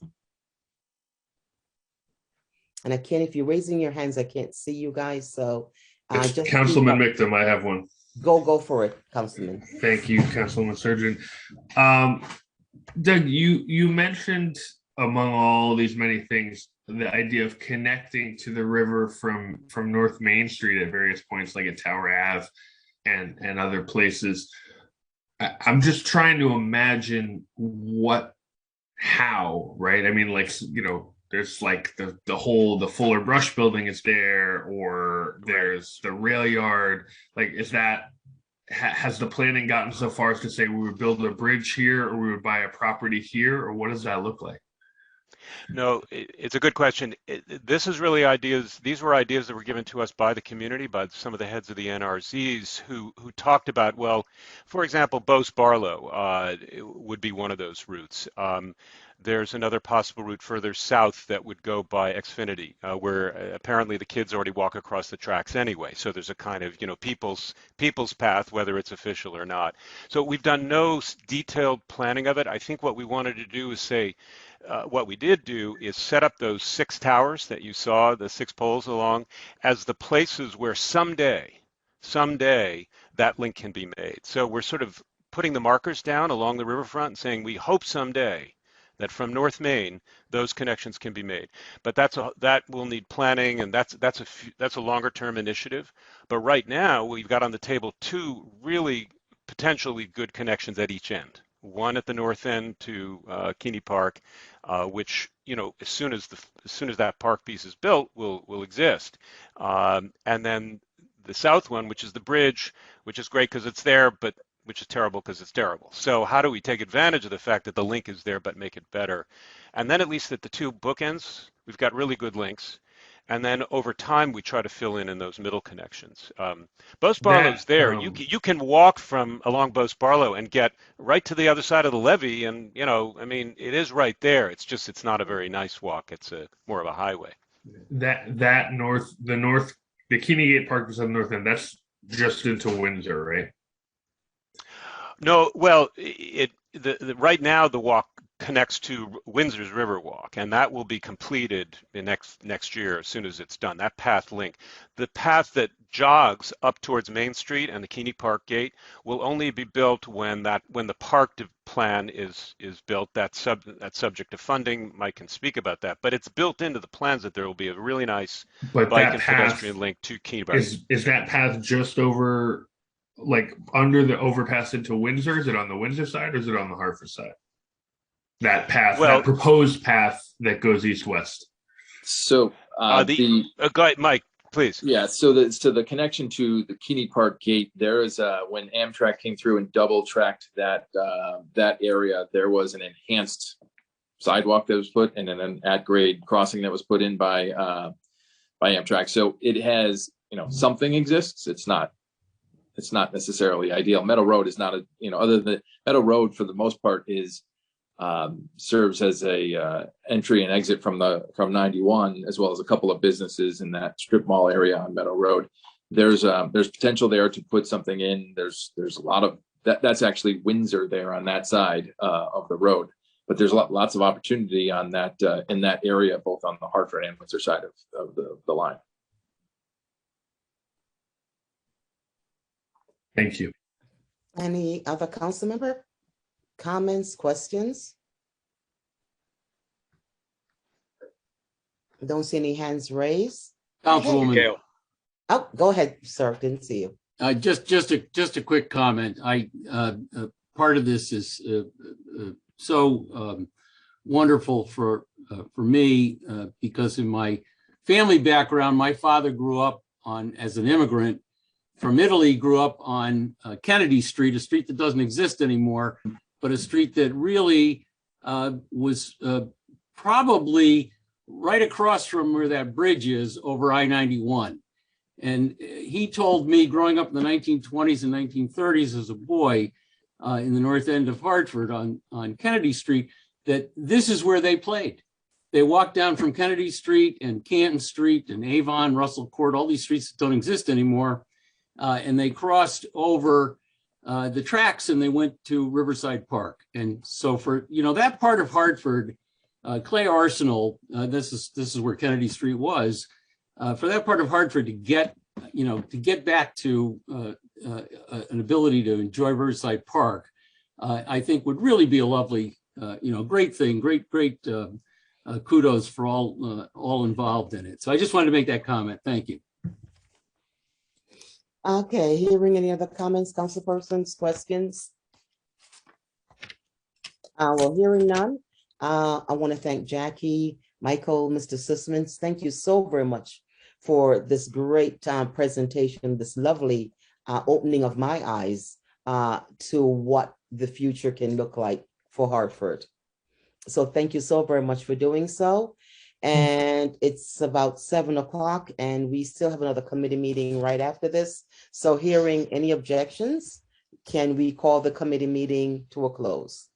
And if you're raising your hands, I can't see you guys. So just Councilman Mictum, I have one. Go for it, Councilman. Thank you, Councilman Surgeon. Doug, you mentioned among all these many things, the idea of connecting to the river from North Main Street at various points, like at Tower Ave and other places. I'm just trying to imagine how, right? I mean, there's like the Fuller Brush building is there, or there's the rail yard. Like, is that, has the planning gotten so far as to say we would build a bridge here, or we would buy a property here, or what does that look like? No, it's a good question. This is really ideas. These were ideas that were given to us by the community, by some of the heads of the NRZs who talked about, well, for example, Bose Barlow would be one of those routes. There's another possible route further south that would go by Xfinity, where apparently the kids already walk across the tracks anyway. So there's a kind of, people's path, whether it's official or not. So we've done no detailed planning of it. I think what we wanted to do is say, what we did do is set up those 6 towers that you saw, the 6 poles along, as the places where someday that link can be made. So we're sort of putting the markers down along the riverfront and saying we hope someday that from North Main those connections can be made. But that will need planning, and that's a longer term initiative. But right now we've got on the table 2 really potentially good connections at each end. One at the north end to Keeney Park, which as soon as that park piece is built will exist, and then the south one, which is the bridge, which is great because it's there, but which is terrible because it's terrible. So how do we take advantage of the fact that the link is there but make it better? And then at least at the 2 bookends, we've got really good links. And then over time, we try to fill in those middle connections. Bose Barlow's there. You can walk along Bose Barlow and get right to the other side of the levee. And, it is right there. It's not a very nice walk. It's more of a highway. The Keeney Gate Park is on the north end. That's just into Windsor, right? No, well, right now the walk connects to Windsor's Riverwalk, and that will be completed in next year as soon as it's done. That path link, the path that jogs up towards Main Street and the Keeney Park Gate will only be built when the park plan is built. That's subject to funding. Mike can speak about that, but it's built into the plans that there will be a really nice bike and pedestrian link to Keeney Park. Is that path just over, like under the overpass into Windsor? Is it on the Windsor side or is it on the Hartford side? That path, that proposed path that goes east-west. So Mike, please. Yeah. So the connection to the Keeney Park Gate, there is when Amtrak came through and double tracked that area, there was an enhanced sidewalk that was put and then an at-grade crossing that was put in by Amtrak. So it has, something exists. It's not necessarily ideal. Meadow Road is not other than Meadow Road for the most part is serves as a entry and exit from 91, as well as a couple of businesses in that strip mall area on Meadow Road. There's potential there to put something in. There's a lot of that's actually Windsor there on that side of the road, but there's lots of opportunity on that in that area, both on the Hartford and Windsor side of the line. Thank you. Any other council member? Comments, questions? Don't see any hands raised. Councilwoman. Oh, go ahead, sir. Didn't see you. Just a quick comment. Part of this is so wonderful for me because in my family background, my father grew up as an immigrant from Italy, grew up on Kennedy Street, a street that doesn't exist anymore, but a street that really was probably right across from where that bridge is over I-91. And he told me growing up in the 1920s and 1930s as a boy in the north end of Hartford on Kennedy Street, that this is where they played. They walked down from Kennedy Street and Canton Street and Avon, Russell Court, all these streets that don't exist anymore. And they crossed over the tracks and they went to Riverside Park. And so for, that part of Hartford, Clay Arsenal, this is where Kennedy Street was, for that part of Hartford to get back to an ability to enjoy Riverside Park, I think would really be a lovely, great thing, great kudos for all involved in it. So I just wanted to make that comment. Thank you. Okay, hearing any other comments, councilpersons, questions? Well, hearing none, I want to thank Jackie, Michael, Mr. Sussmans, thank you so very much for this great presentation, this lovely opening of my eyes to what the future can look like for Hartford. So thank you so very much for doing so. And it's about 7 o'clock and we still have another committee meeting right after this. So hearing any objections, can we call the committee meeting to a close?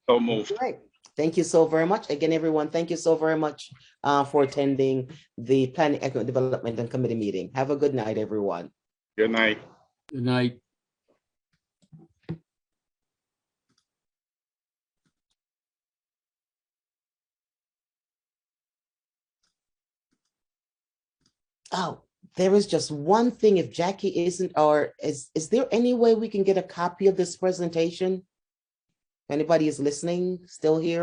So moved. Right. Thank you so very much. Again, everyone, thank you so very much for attending the Planning, Economic Development and Committee meeting. Have a good night, everyone. Good night. Good night. Oh, there is just one thing. If Jackie isn't, or is there any way we can get a copy of this presentation? Anybody is listening still here?